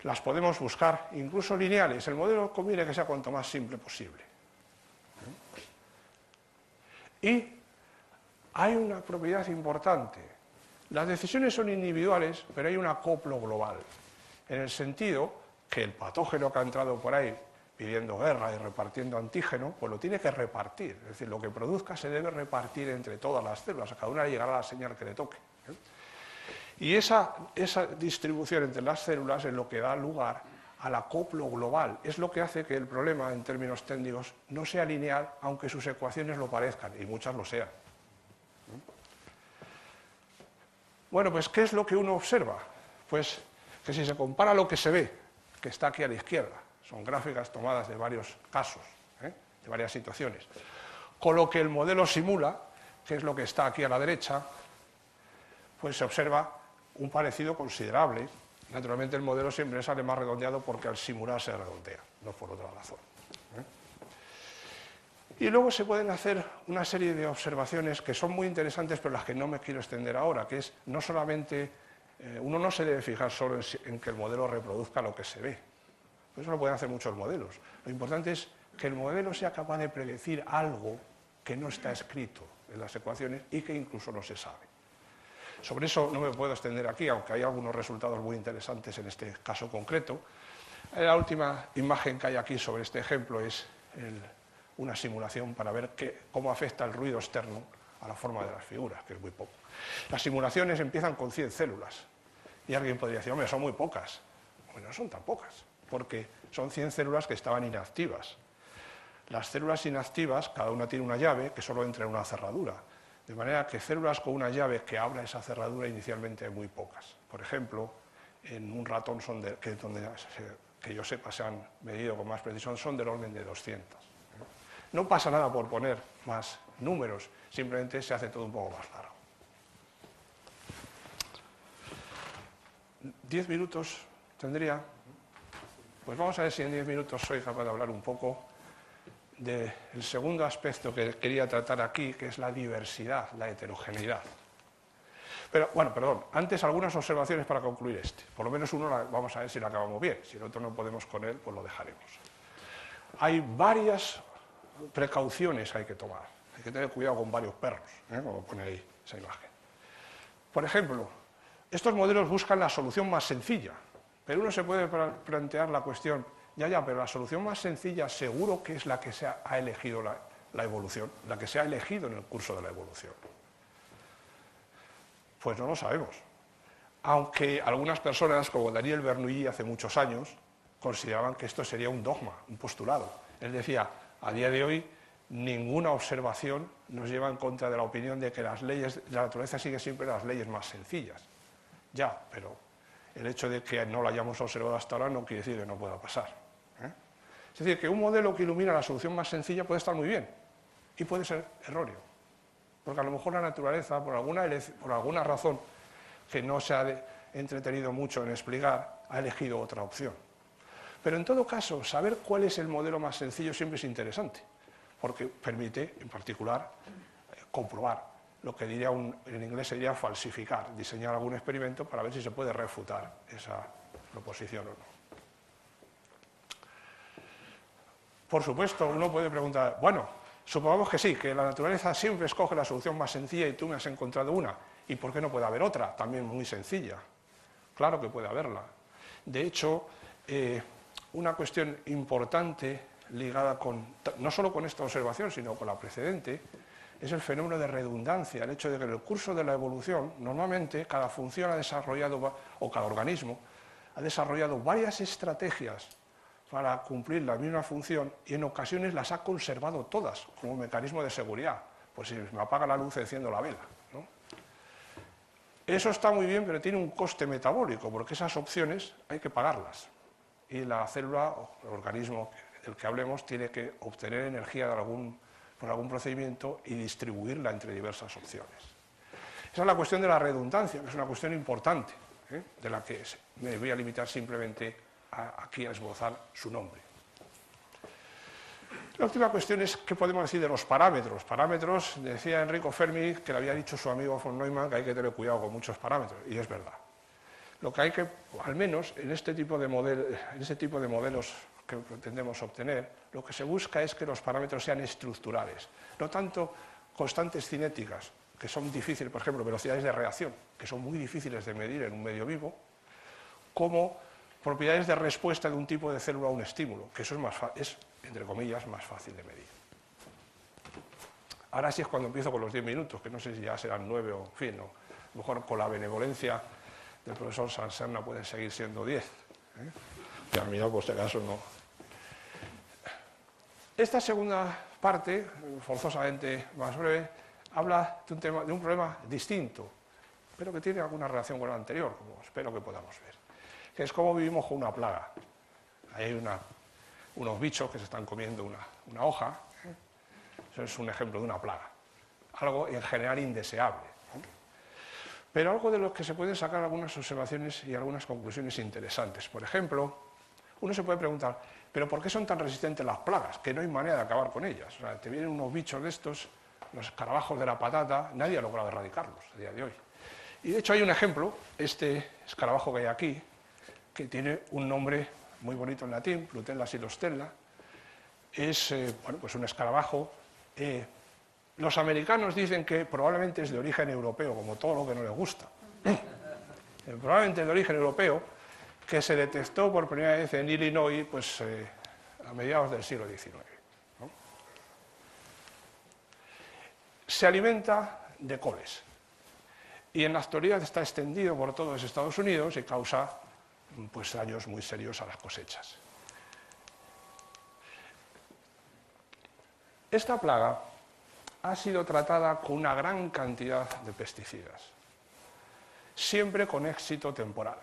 Las podemos buscar incluso lineales. El modelo conviene que sea cuanto más simple posible. Y hay una propiedad importante. Las decisiones son individuales, pero hay un acoplo global, en el sentido que el patógeno que ha entrado por ahí pidiendo guerra y repartiendo antígeno, pues lo tiene que repartir. Es decir, lo que produzca se debe repartir entre todas las células, a cada una le llegará la señal que le toque. Y esa distribución entre las células es lo que da lugar al acoplo global. Es lo que hace que el problema, en términos técnicos, no sea lineal, aunque sus ecuaciones lo parezcan, y muchas lo sean. Bueno, pues, ¿qué es lo que uno observa? Pues que si se compara lo que se ve, que está aquí a la izquierda, son gráficas tomadas de varios casos, de varias situaciones, con lo que el modelo simula, que es lo que está aquí a la derecha, pues se observa un parecido considerable. Naturalmente el modelo siempre sale más redondeado porque al simular se redondea, no por otra razón. Y luego se pueden hacer una serie de observaciones que son muy interesantes, pero las que no me quiero extender ahora, que es no solamente, uno no se debe fijar solo en que el modelo reproduzca lo que se ve. Eso lo pueden hacer muchos modelos. Lo importante es que el modelo sea capaz de predecir algo que no está escrito en las ecuaciones y que incluso no se sabe. Sobre eso no me puedo extender aquí, aunque hay algunos resultados muy interesantes en este caso concreto. La última imagen que hay aquí sobre este ejemplo es una simulación para ver cómo afecta el ruido externo a la forma de las figuras, que es muy poco. Las simulaciones empiezan con 100 células y alguien podría decir, hombre, son muy pocas. Bueno, no son tan pocas, porque son 100 células que estaban inactivas. Las células inactivas, cada una tiene una llave que solo entra en una cerradura, de manera que células con una llave que abra esa cerradura inicialmente hay muy pocas. Por ejemplo, en un ratón que yo sepa se han medido con más precisión, son del orden de 200. No pasa nada por poner más números, simplemente se hace todo un poco más largo. 10 minutos tendría. Pues vamos a ver si en 10 minutos soy capaz de hablar un poco del segundo aspecto que quería tratar aquí, que es la diversidad, la heterogeneidad. Pero, bueno, perdón, antes algunas observaciones para concluir este. Por lo menos uno vamos a ver si lo acabamos bien. Si el otro no podemos con él, pues lo dejaremos. Hay varias precauciones que hay que tomar. Hay que tener cuidado con varios perros, como pone ahí esa imagen. Por ejemplo, estos modelos buscan la solución más sencilla, pero uno se puede plantear la cuestión, pero la solución más sencilla seguro que es la que se ha elegido la evolución, la que se ha elegido en el curso de la evolución. Pues no lo sabemos. Aunque algunas personas, como Daniel Bernoulli hace muchos años, consideraban que esto sería un dogma, un postulado. Él decía, a día de hoy, ninguna observación nos lleva en contra de la opinión de que las leyes de la naturaleza siguen siempre las leyes más sencillas. Ya, pero el hecho de que no lo hayamos observado hasta ahora no quiere decir que no pueda pasar. Es decir, que un modelo que ilumina la solución más sencilla puede estar muy bien y puede ser erróneo. Porque a lo mejor la naturaleza, por alguna razón que no se ha entretenido mucho en explicar, ha elegido otra opción. Pero en todo caso, saber cuál es el modelo más sencillo siempre es interesante, porque permite, en particular, comprobar lo que en inglés se diría falsificar, diseñar algún experimento para ver si se puede refutar esa proposición o no. Por supuesto, uno puede preguntar, bueno, supongamos que sí, que la naturaleza siempre escoge la solución más sencilla y tú me has encontrado una, ¿y por qué no puede haber otra, también muy sencilla? Claro que puede haberla. De hecho, una cuestión importante ligada no solo con esta observación, sino con la precedente, es el fenómeno de redundancia, el hecho de que en el curso de la evolución, normalmente, cada función ha desarrollado, o cada organismo, ha desarrollado varias estrategias para cumplir la misma función y en ocasiones las ha conservado todas como mecanismo de seguridad. Pues si me apaga la luz, enciendo la vela, ¿no? Eso está muy bien, pero tiene un coste metabólico, porque esas opciones hay que pagarlas. Y la célula o el organismo del que hablemos tiene que obtener energía por algún procedimiento y distribuirla entre diversas opciones. Esa es la cuestión de la redundancia, que es una cuestión importante, de la que me voy a limitar simplemente aquí a esbozar su nombre. La última cuestión es qué podemos decir de los parámetros. Parámetros, decía Enrico Fermi, que le había dicho su amigo von Neumann, que hay que tener cuidado con muchos parámetros, y es verdad. Lo que hay que, al menos en este tipo de modelos que pretendemos obtener, lo que se busca es que los parámetros sean estructurales, no tanto constantes cinéticas, que son difíciles, por ejemplo, velocidades de reacción, que son muy difíciles de medir en un medio vivo, como propiedades de respuesta de un tipo de célula a un estímulo, que eso es, entre comillas, más fácil de medir. Ahora sí es cuando empiezo con los 10 minutos, que no sé si ya serán 9 o, en fin, no, a lo mejor con la benevolencia del profesor Sanserna pueden seguir siendo 10. Ya, mira, por este caso no. Esta segunda parte, forzosamente más breve, habla de un problema distinto, pero que tiene alguna relación con el anterior, como espero que podamos ver, que es cómo vivimos con una plaga. Ahí hay unos bichos que se están comiendo una hoja. Eso es un ejemplo de una plaga, algo en general indeseable, pero algo de lo que se pueden sacar algunas observaciones y algunas conclusiones interesantes. Por ejemplo, Uno se puede preguntar, ¿pero por qué son tan resistentes las plagas? Que no hay manera de acabar con ellas. O sea, te vienen unos bichos de estos, los escarabajos de la patata, nadie ha logrado erradicarlos a día de hoy. Y de hecho hay un ejemplo, este escarabajo que hay aquí, que tiene un nombre muy bonito en latín, Plutella silostella, es bueno, pues un escarabajo. Los americanos dicen que probablemente es de origen europeo, como todo lo que no les gusta. Probablemente de origen europeo, que se detectó por primera vez en Illinois pues, a mediados del siglo XIX. ¿No? Se alimenta de coles y en la actualidad está extendido por todos los Estados Unidos y causa pues, daños muy serios a las cosechas. Esta plaga ha sido tratada con una gran cantidad de pesticidas, siempre con éxito temporal.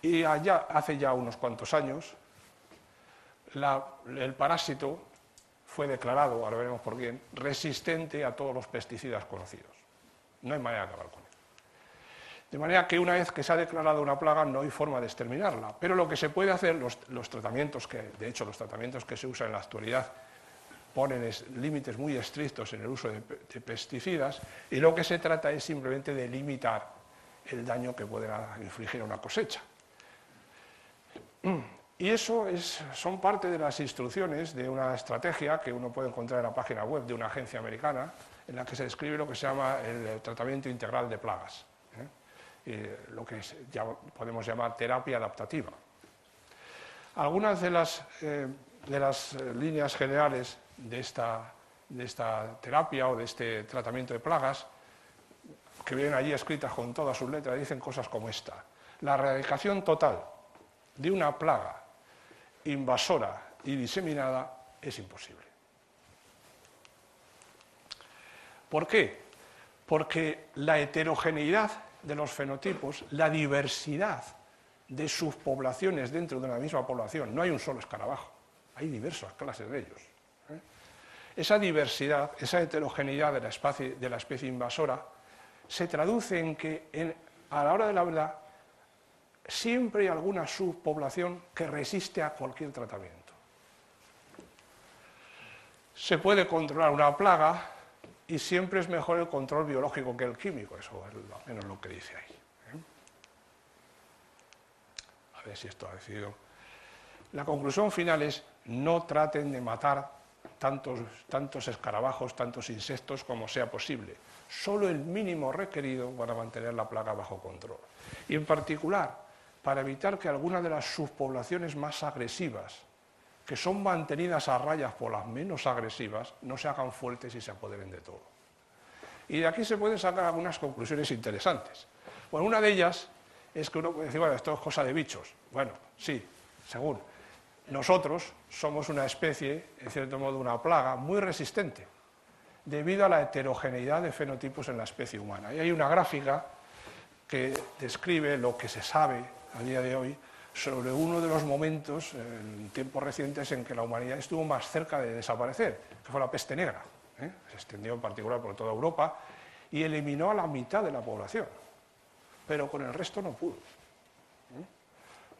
Y hace ya unos cuantos años, el parásito fue declarado, ahora veremos por quién, resistente a todos los pesticidas conocidos. No hay manera de acabar con él. De manera que una vez que se ha declarado una plaga no hay forma de exterminarla. Pero lo que se puede hacer, los tratamientos de hecho los tratamientos que se usan en la actualidad ponen límites muy estrictos en el uso de pesticidas, y lo que se trata es simplemente de limitar el daño que pueden infligir a una cosecha. Y eso son parte de las instrucciones de una estrategia que uno puede encontrar en la página web de una agencia americana, en la que se describe lo que se llama el tratamiento integral de plagas, lo que podemos llamar terapia adaptativa. Algunas de las líneas generales de esta terapia o de este tratamiento de plagas, que vienen allí escritas con todas sus letras, dicen cosas como esta: la erradicación total de una plaga invasora y diseminada es imposible. ¿Por qué? Porque la heterogeneidad de los fenotipos, la diversidad de subpoblaciones dentro de una misma población, no hay un solo escarabajo, hay diversas clases de ellos. Esa diversidad, esa heterogeneidad de la especie invasora se traduce en que a la hora de la verdad siempre hay alguna subpoblación que resiste a cualquier tratamiento. Se puede controlar una plaga y siempre es mejor el control biológico que el químico, eso es al menos lo que dice ahí. A ver si esto ha decidido. La conclusión final es: no traten de matar tantos escarabajos, tantos insectos como sea posible. Solo el mínimo requerido para mantener la plaga bajo control. Y en particular, para evitar que algunas de las subpoblaciones más agresivas, que son mantenidas a rayas por las menos agresivas, no se hagan fuertes y se apoderen de todo. Y de aquí se pueden sacar algunas conclusiones interesantes. Bueno, una de ellas es que uno puede decir, bueno, esto es cosa de bichos. Bueno, sí, según. Nosotros somos una especie, en cierto modo una plaga, muy resistente, debido a la heterogeneidad de fenotipos en la especie humana. Y hay una gráfica que describe lo que se sabe a día de hoy sobre uno de los momentos, en tiempos recientes, en que la humanidad estuvo más cerca de desaparecer, que fue la peste negra. Se extendió en particular por toda Europa y eliminó a la mitad de la población, pero con el resto no pudo.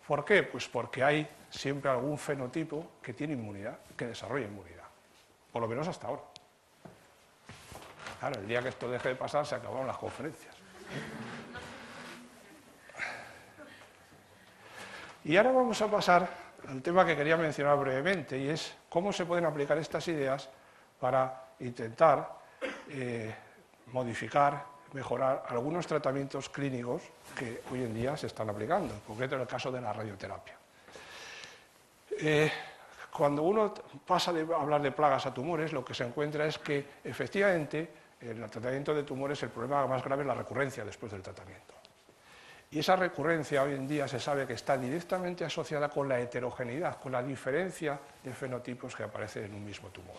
¿Por qué? Pues porque hay siempre algún fenotipo que tiene inmunidad, que desarrolla inmunidad, por lo menos hasta ahora. Claro, el día que esto deje de pasar se acabaron las conferencias. Y ahora vamos a pasar al tema que quería mencionar brevemente, y es cómo se pueden aplicar estas ideas para intentar modificar, mejorar algunos tratamientos clínicos que hoy en día se están aplicando, en concreto en el caso de la radioterapia. Cuando uno pasa de hablar de plagas a tumores, lo que se encuentra es que efectivamente en el tratamiento de tumores el problema más grave es la recurrencia después del tratamiento. Y esa recurrencia hoy en día se sabe que está directamente asociada con la heterogeneidad, con la diferencia de fenotipos que aparecen en un mismo tumor.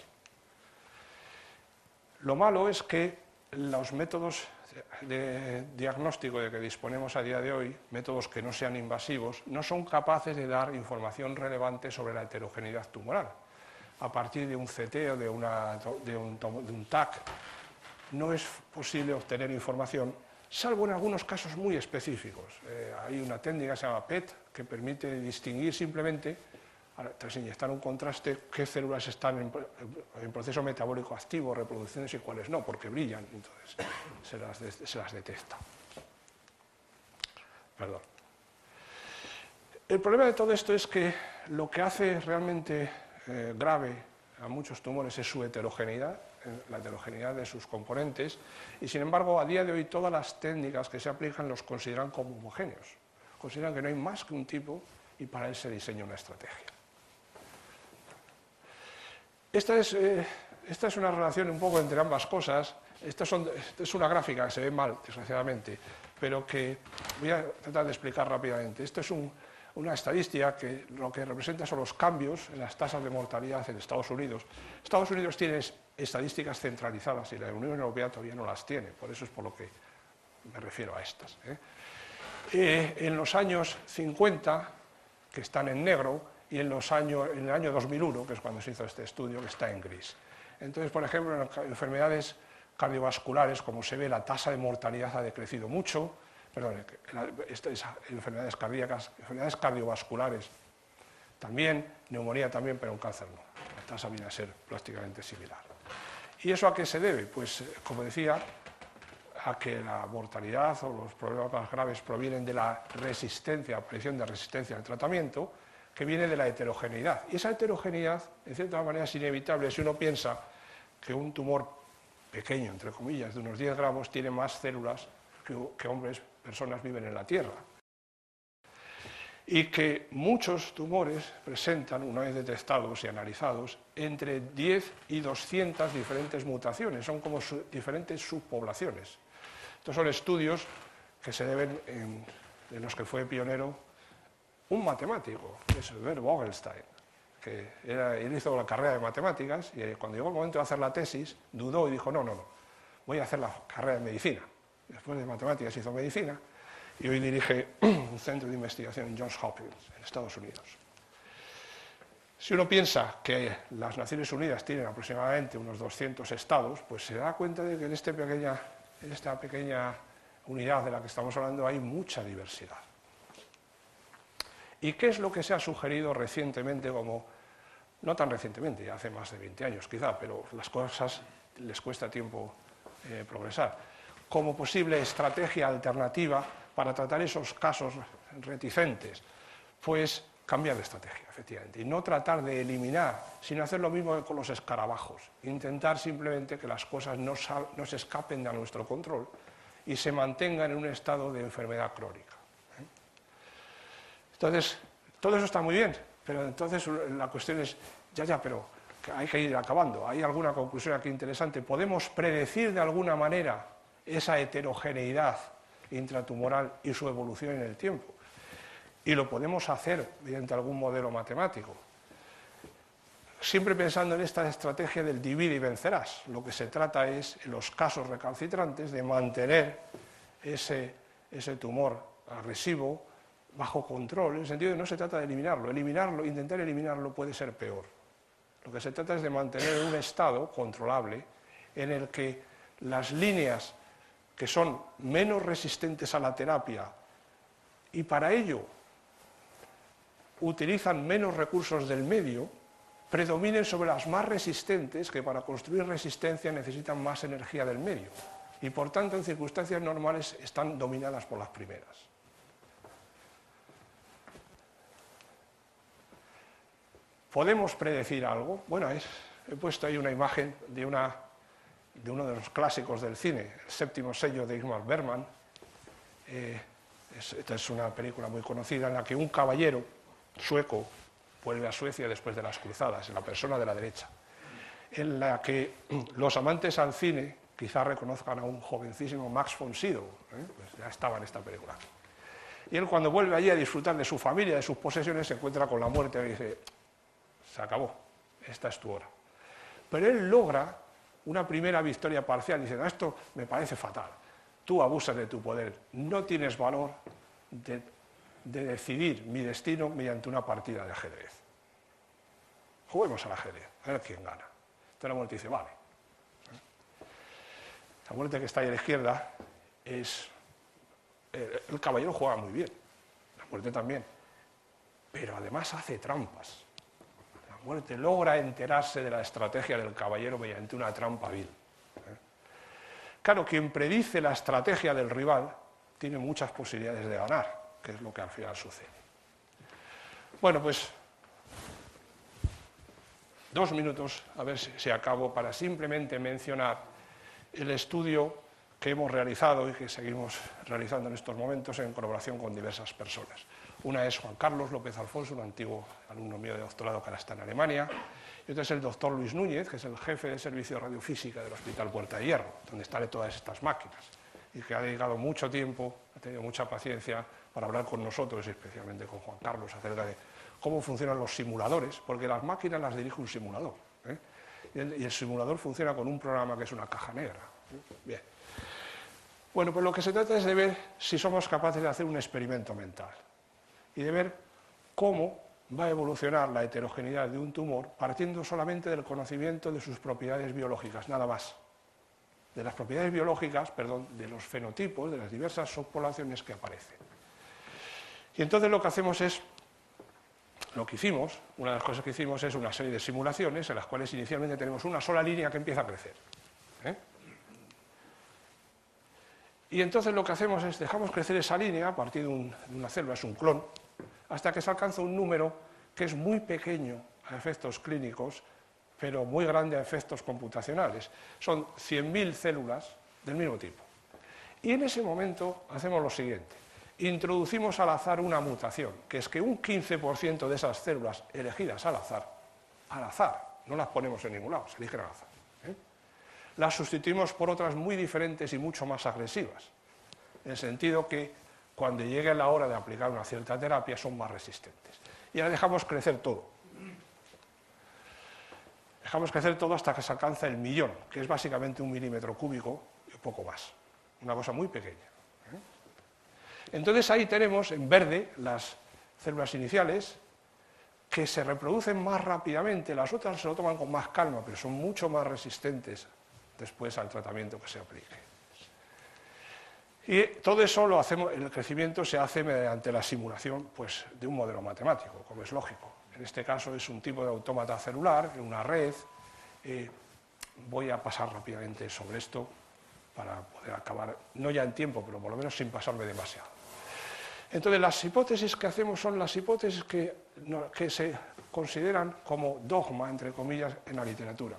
Lo malo es que los métodos de diagnóstico de que disponemos a día de hoy, métodos que no sean invasivos, no son capaces de dar información relevante sobre la heterogeneidad tumoral. A partir de un CT o de un TAC no es posible obtener información salvo en algunos casos muy específicos. Hay una técnica que se llama PET, que permite distinguir simplemente, tras inyectar un contraste, qué células están en proceso metabólico activo, reproducciones y cuáles no, porque brillan, entonces se las detecta. Perdón. El problema de todo esto es que lo que hace realmente grave a muchos tumores es su heterogeneidad, la heterogeneidad de sus componentes, y sin embargo a día de hoy todas las técnicas que se aplican los consideran como homogéneos, consideran que no hay más que un tipo y para él se diseña una estrategia. Esta es una relación un poco entre ambas cosas. Esta es una gráfica que se ve mal, desgraciadamente, pero que voy a tratar de explicar rápidamente. Esto es una estadística que lo que representa son los cambios en las tasas de mortalidad en Estados Unidos. Estados Unidos tiene estadísticas centralizadas y la Unión Europea todavía no las tiene, por eso es por lo que me refiero a estas. En los años 50, que están en negro, y en el año 2001, que es cuando se hizo este estudio, que está en gris. Entonces, por ejemplo, en enfermedades cardiovasculares, como se ve, la tasa de mortalidad ha decrecido mucho, enfermedades cardíacas, enfermedades cardiovasculares también, neumonía también, pero un cáncer no. La tasa viene a ser prácticamente similar. ¿Y eso a qué se debe? Pues, como decía, a que la mortalidad o los problemas más graves provienen de la resistencia, aparición de resistencia al tratamiento, que viene de la heterogeneidad. Y esa heterogeneidad, en cierta manera, es inevitable si uno piensa que un tumor pequeño, entre comillas, de unos 10 gramos, tiene más células que hombres, personas viven en la Tierra. Y que muchos tumores presentan, una vez detectados y analizados, entre 10 y 200 diferentes mutaciones, son como diferentes subpoblaciones. Estos son estudios que se deben, en los que fue pionero un matemático, que es Bert Vogelstein, que él hizo la carrera de matemáticas y cuando llegó el momento de hacer la tesis, dudó y dijo, no, voy a hacer la carrera de medicina. Después de matemáticas hizo medicina y hoy dirige un centro de investigación en Johns Hopkins, en Estados Unidos. Si uno piensa que las Naciones Unidas tienen aproximadamente unos 200 estados, pues se da cuenta de que en esta pequeña unidad de la que estamos hablando hay mucha diversidad. ¿Y qué es lo que se ha sugerido recientemente no tan recientemente, ya hace más de 20 años quizá, pero las cosas les cuesta tiempo progresar, como posible estrategia alternativa para tratar esos casos reticentes? Pues cambiar de estrategia, efectivamente, y no tratar de eliminar, sino hacer lo mismo que con los escarabajos, intentar simplemente que las cosas no se escapen de nuestro control y se mantengan en un estado de enfermedad crónica. Entonces, todo eso está muy bien, pero entonces la cuestión es, pero hay que ir acabando. ¿Hay alguna conclusión aquí interesante? ¿Podemos predecir de alguna manera esa heterogeneidad intratumoral y su evolución en el tiempo? Y lo podemos hacer mediante algún modelo matemático. Siempre pensando en esta estrategia del divide y vencerás. Lo que se trata es, en los casos recalcitrantes, de mantener ese tumor agresivo bajo control, en el sentido de que no se trata de eliminarlo, intentar eliminarlo puede ser peor. Lo que se trata es de mantener un estado controlable en el que las líneas que son menos resistentes a la terapia y para ello utilizan menos recursos del medio, predominen sobre las más resistentes que para construir resistencia necesitan más energía del medio y por tanto en circunstancias normales están dominadas por las primeras. ¿Podemos predecir algo? Bueno, he puesto ahí una imagen de uno de los clásicos del cine, El séptimo sello de Ingmar Bergman. Esta es una película muy conocida en la que un caballero sueco vuelve a Suecia después de las cruzadas, en la persona de la derecha, en la que los amantes al cine quizás reconozcan a un jovencísimo Max von Sydow, pues ya estaba en esta película. Y él cuando vuelve allí a disfrutar de su familia, de sus posesiones, se encuentra con la muerte y dice, se acabó, esta es tu hora. Pero él logra una primera victoria parcial, diciendo, esto me parece fatal, tú abusas de tu poder, no tienes valor de decidir mi destino mediante una partida de ajedrez. Juguemos al ajedrez, a ver quién gana. Entonces la muerte dice, vale. La muerte que está ahí a la izquierda es el caballero juega muy bien, la muerte también, pero además hace trampas. La muerte logra enterarse de la estrategia del caballero mediante una trampa vil. Claro, quien predice la estrategia del rival tiene muchas posibilidades de ganar, que es lo que al final sucede. Bueno, pues 2 minutos, a ver si acabo, para simplemente mencionar el estudio que hemos realizado y que seguimos realizando en estos momentos en colaboración con diversas personas. Una es Juan Carlos López Alfonso, un antiguo alumno mío de doctorado que ahora está en Alemania, y otra es el doctor Luis Núñez, que es el jefe del servicio de radiofísica del Hospital Puerta de Hierro, donde están todas estas máquinas, y que ha dedicado mucho tiempo, ha tenido mucha paciencia para hablar con nosotros, y especialmente con Juan Carlos, acerca de cómo funcionan los simuladores, porque las máquinas las dirige un simulador, y el simulador funciona con un programa que es una caja negra. Bien. Bueno, pues lo que se trata es de ver si somos capaces de hacer un experimento mental y de ver cómo va a evolucionar la heterogeneidad de un tumor partiendo solamente del conocimiento de sus propiedades biológicas, nada más. De las propiedades biológicas, perdón, de los fenotipos, de las diversas subpoblaciones que aparecen. Y entonces lo que hacemos es, lo que hicimos, una de las cosas que hicimos es una serie de simulaciones en las cuales inicialmente tenemos una sola línea que empieza a crecer. Y entonces lo que hacemos es, dejamos crecer esa línea a partir de una célula, es un clon, hasta que se alcanza un número que es muy pequeño a efectos clínicos, pero muy grande a efectos computacionales. Son 100.000 células del mismo tipo. Y en ese momento hacemos lo siguiente, introducimos al azar una mutación, que es que un 15% de esas células elegidas al azar, no las ponemos en ningún lado, se eligen al azar, las sustituimos por otras muy diferentes y mucho más agresivas, en el sentido que cuando llegue la hora de aplicar una cierta terapia son más resistentes. Y ahora dejamos crecer todo. Dejamos crecer todo hasta que se alcanza el millón, que es básicamente 1 milímetro cúbico y un poco más. Una cosa muy pequeña. Entonces ahí tenemos en verde las células iniciales que se reproducen más rápidamente, las otras se lo toman con más calma, pero son mucho más resistentes después al tratamiento que se aplique. Y todo eso lo hacemos, el crecimiento se hace mediante la simulación pues, de un modelo matemático, como es lógico. En este caso es un tipo de autómata celular, en una red. Voy a pasar rápidamente sobre esto para poder acabar, no ya en tiempo, pero por lo menos sin pasarme demasiado. Entonces las hipótesis que hacemos son las hipótesis que se consideran como dogma, entre comillas, en la literatura.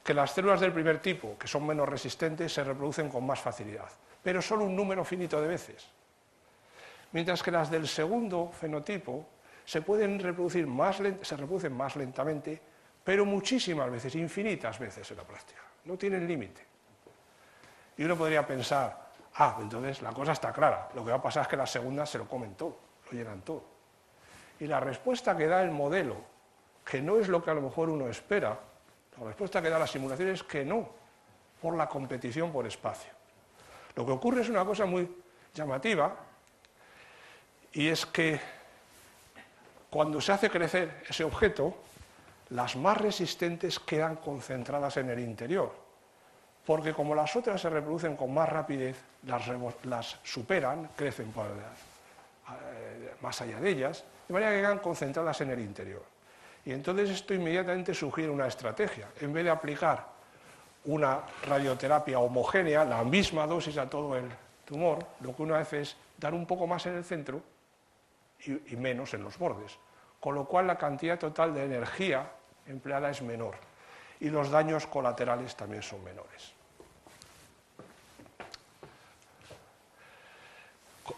Que las células del primer tipo, que son menos resistentes, se reproducen con más facilidad, pero solo un número finito de veces. Mientras que las del segundo fenotipo se reproducen más lentamente, pero muchísimas veces, infinitas veces en la práctica. No tienen límite. Y uno podría pensar, entonces la cosa está clara, lo que va a pasar es que las segundas se lo comen todo, lo llenan todo. Y la respuesta que da el modelo, que no es lo que a lo mejor uno espera, la respuesta que da la simulación es que no, por la competición por espacio. Lo que ocurre es una cosa muy llamativa, y es que cuando se hace crecer ese objeto, las más resistentes quedan concentradas en el interior, porque como las otras se reproducen con más rapidez, las superan, crecen más allá de ellas, de manera que quedan concentradas en el interior. Y entonces esto inmediatamente sugiere una estrategia. En vez de aplicar una radioterapia homogénea, la misma dosis a todo el tumor, lo que uno hace es dar un poco más en el centro y menos en los bordes, con lo cual la cantidad total de energía empleada es menor y los daños colaterales también son menores.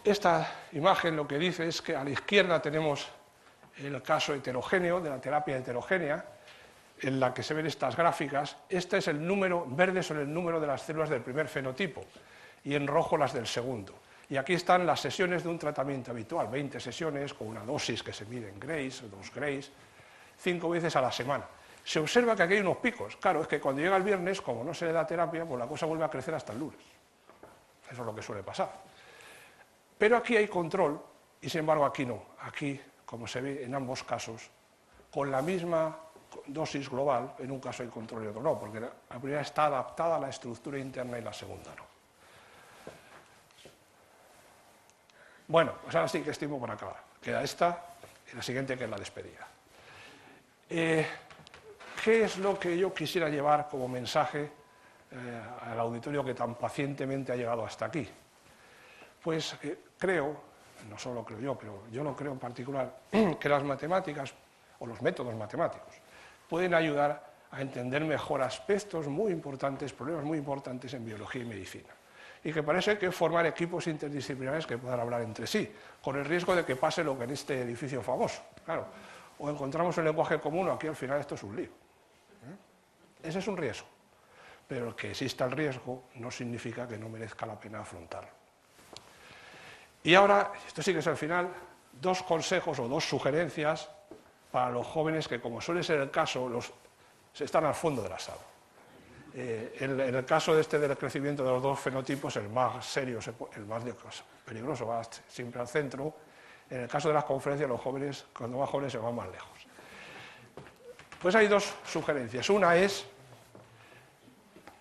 Esta imagen lo que dice es que a la izquierda tenemos el caso heterogéneo, de la terapia heterogénea, en la que se ven estas gráficas. Este es el número, verde son el número de las células del primer fenotipo y en rojo las del segundo. Y aquí están las sesiones de un tratamiento habitual, 20 sesiones con una dosis que se mide en Grays, 2 Grays, 5 veces a la semana. Se observa que aquí hay unos picos. Claro, es que cuando llega el viernes, como no se le da terapia, pues la cosa vuelve a crecer hasta el lunes. Eso es lo que suele pasar. Pero aquí hay control y sin embargo aquí no. Aquí, como se ve en ambos casos, con la misma dosis global, en un caso hay control y otro no, porque la primera está adaptada a la estructura interna y la segunda no. Bueno, pues ahora sí que estimo para acabar. Queda esta y la siguiente, que es la despedida. ¿Qué es lo que yo quisiera llevar como mensaje al auditorio que tan pacientemente ha llegado hasta aquí? Pues creo, no solo lo creo yo, pero yo lo creo en particular, que las matemáticas o los métodos matemáticos pueden ayudar a entender mejor aspectos muy importantes, problemas muy importantes en biología y medicina. Y que parece que formar equipos interdisciplinares que puedan hablar entre sí, con el riesgo de que pase lo que en este edificio famoso. Claro, o encontramos un lenguaje común o aquí al final esto es un lío. Ese es un riesgo. Pero el que exista el riesgo no significa que no merezca la pena afrontarlo. Y ahora, esto sí que es el final, 2 consejos o 2 sugerencias para los jóvenes que, como suele ser el caso, están al fondo de la sala. En el caso del crecimiento de los 2 fenotipos, el más serio, el más peligroso va siempre al centro. En el caso de las conferencias, los jóvenes, cuando más jóvenes, se van más lejos. Pues hay 2 sugerencias. Una es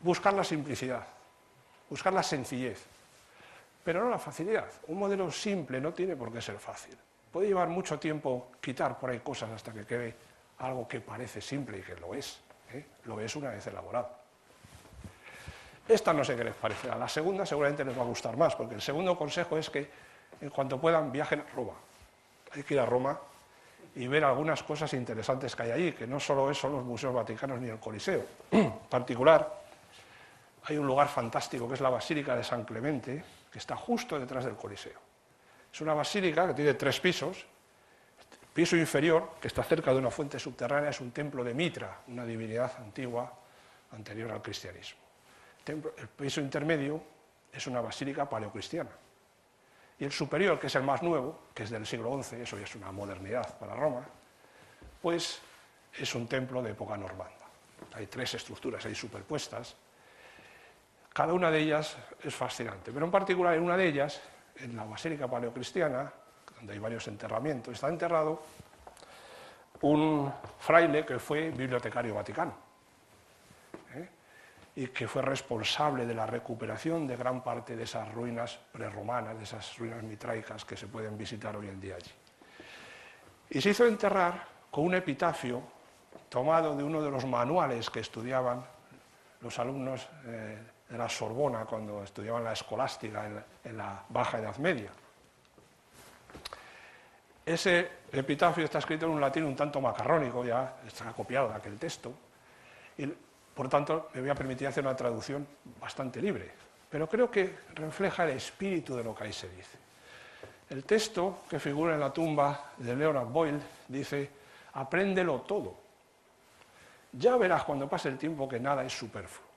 buscar la simplicidad, buscar la sencillez, pero no la facilidad. Un modelo simple no tiene por qué ser fácil. Puede llevar mucho tiempo quitar por ahí cosas hasta que quede algo que parece simple y que lo es. Lo es una vez elaborado. Esta no sé qué les parecerá. La segunda seguramente les va a gustar más, porque el segundo consejo es que en cuanto puedan viajen a Roma. Hay que ir a Roma y ver algunas cosas interesantes que hay allí, que no solo son los museos vaticanos ni el Coliseo. En particular, hay un lugar fantástico que es la Basílica de San Clemente, que está justo detrás del Coliseo. Es una basílica que tiene 3 pisos. El piso inferior, que está cerca de una fuente subterránea, es un templo de Mitra, una divinidad antigua anterior al cristianismo. El piso intermedio es una basílica paleocristiana. Y el superior, que es el más nuevo, que es del siglo XI, eso ya es una modernidad para Roma, pues es un templo de época normanda. Hay 3 estructuras ahí superpuestas. Cada una de ellas es fascinante, pero en particular en una de ellas, en la basílica paleocristiana, donde hay varios enterramientos, está enterrado un fraile que fue bibliotecario vaticano y que fue responsable de la recuperación de gran parte de esas ruinas prerromanas, de esas ruinas mitraicas que se pueden visitar hoy en día allí. Y se hizo enterrar con un epitafio tomado de uno de los manuales que estudiaban los alumnos de la Sorbona cuando estudiaban la escolástica en la Baja Edad Media. Ese epitafio está escrito en un latín un tanto macarrónico, ya está copiado de aquel texto, y por tanto me voy a permitir hacer una traducción bastante libre, pero creo que refleja el espíritu de lo que ahí se dice. El texto que figura en la tumba de Leonard Boyle dice: apréndelo todo. Ya verás cuando pase el tiempo que nada es superfluo.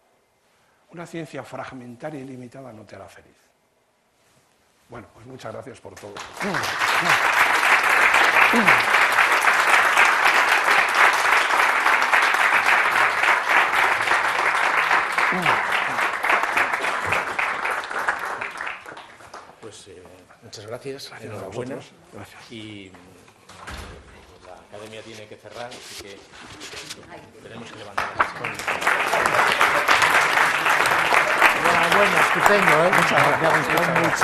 Una ciencia fragmentaria y limitada no te hará feliz. Bueno, pues muchas gracias por todo. Pues muchas gracias. Enhorabuena. Gracias. Y la academia tiene que cerrar, así que tenemos que levantar las manos. Bueno, estupendo, ¿eh? Muchas gracias.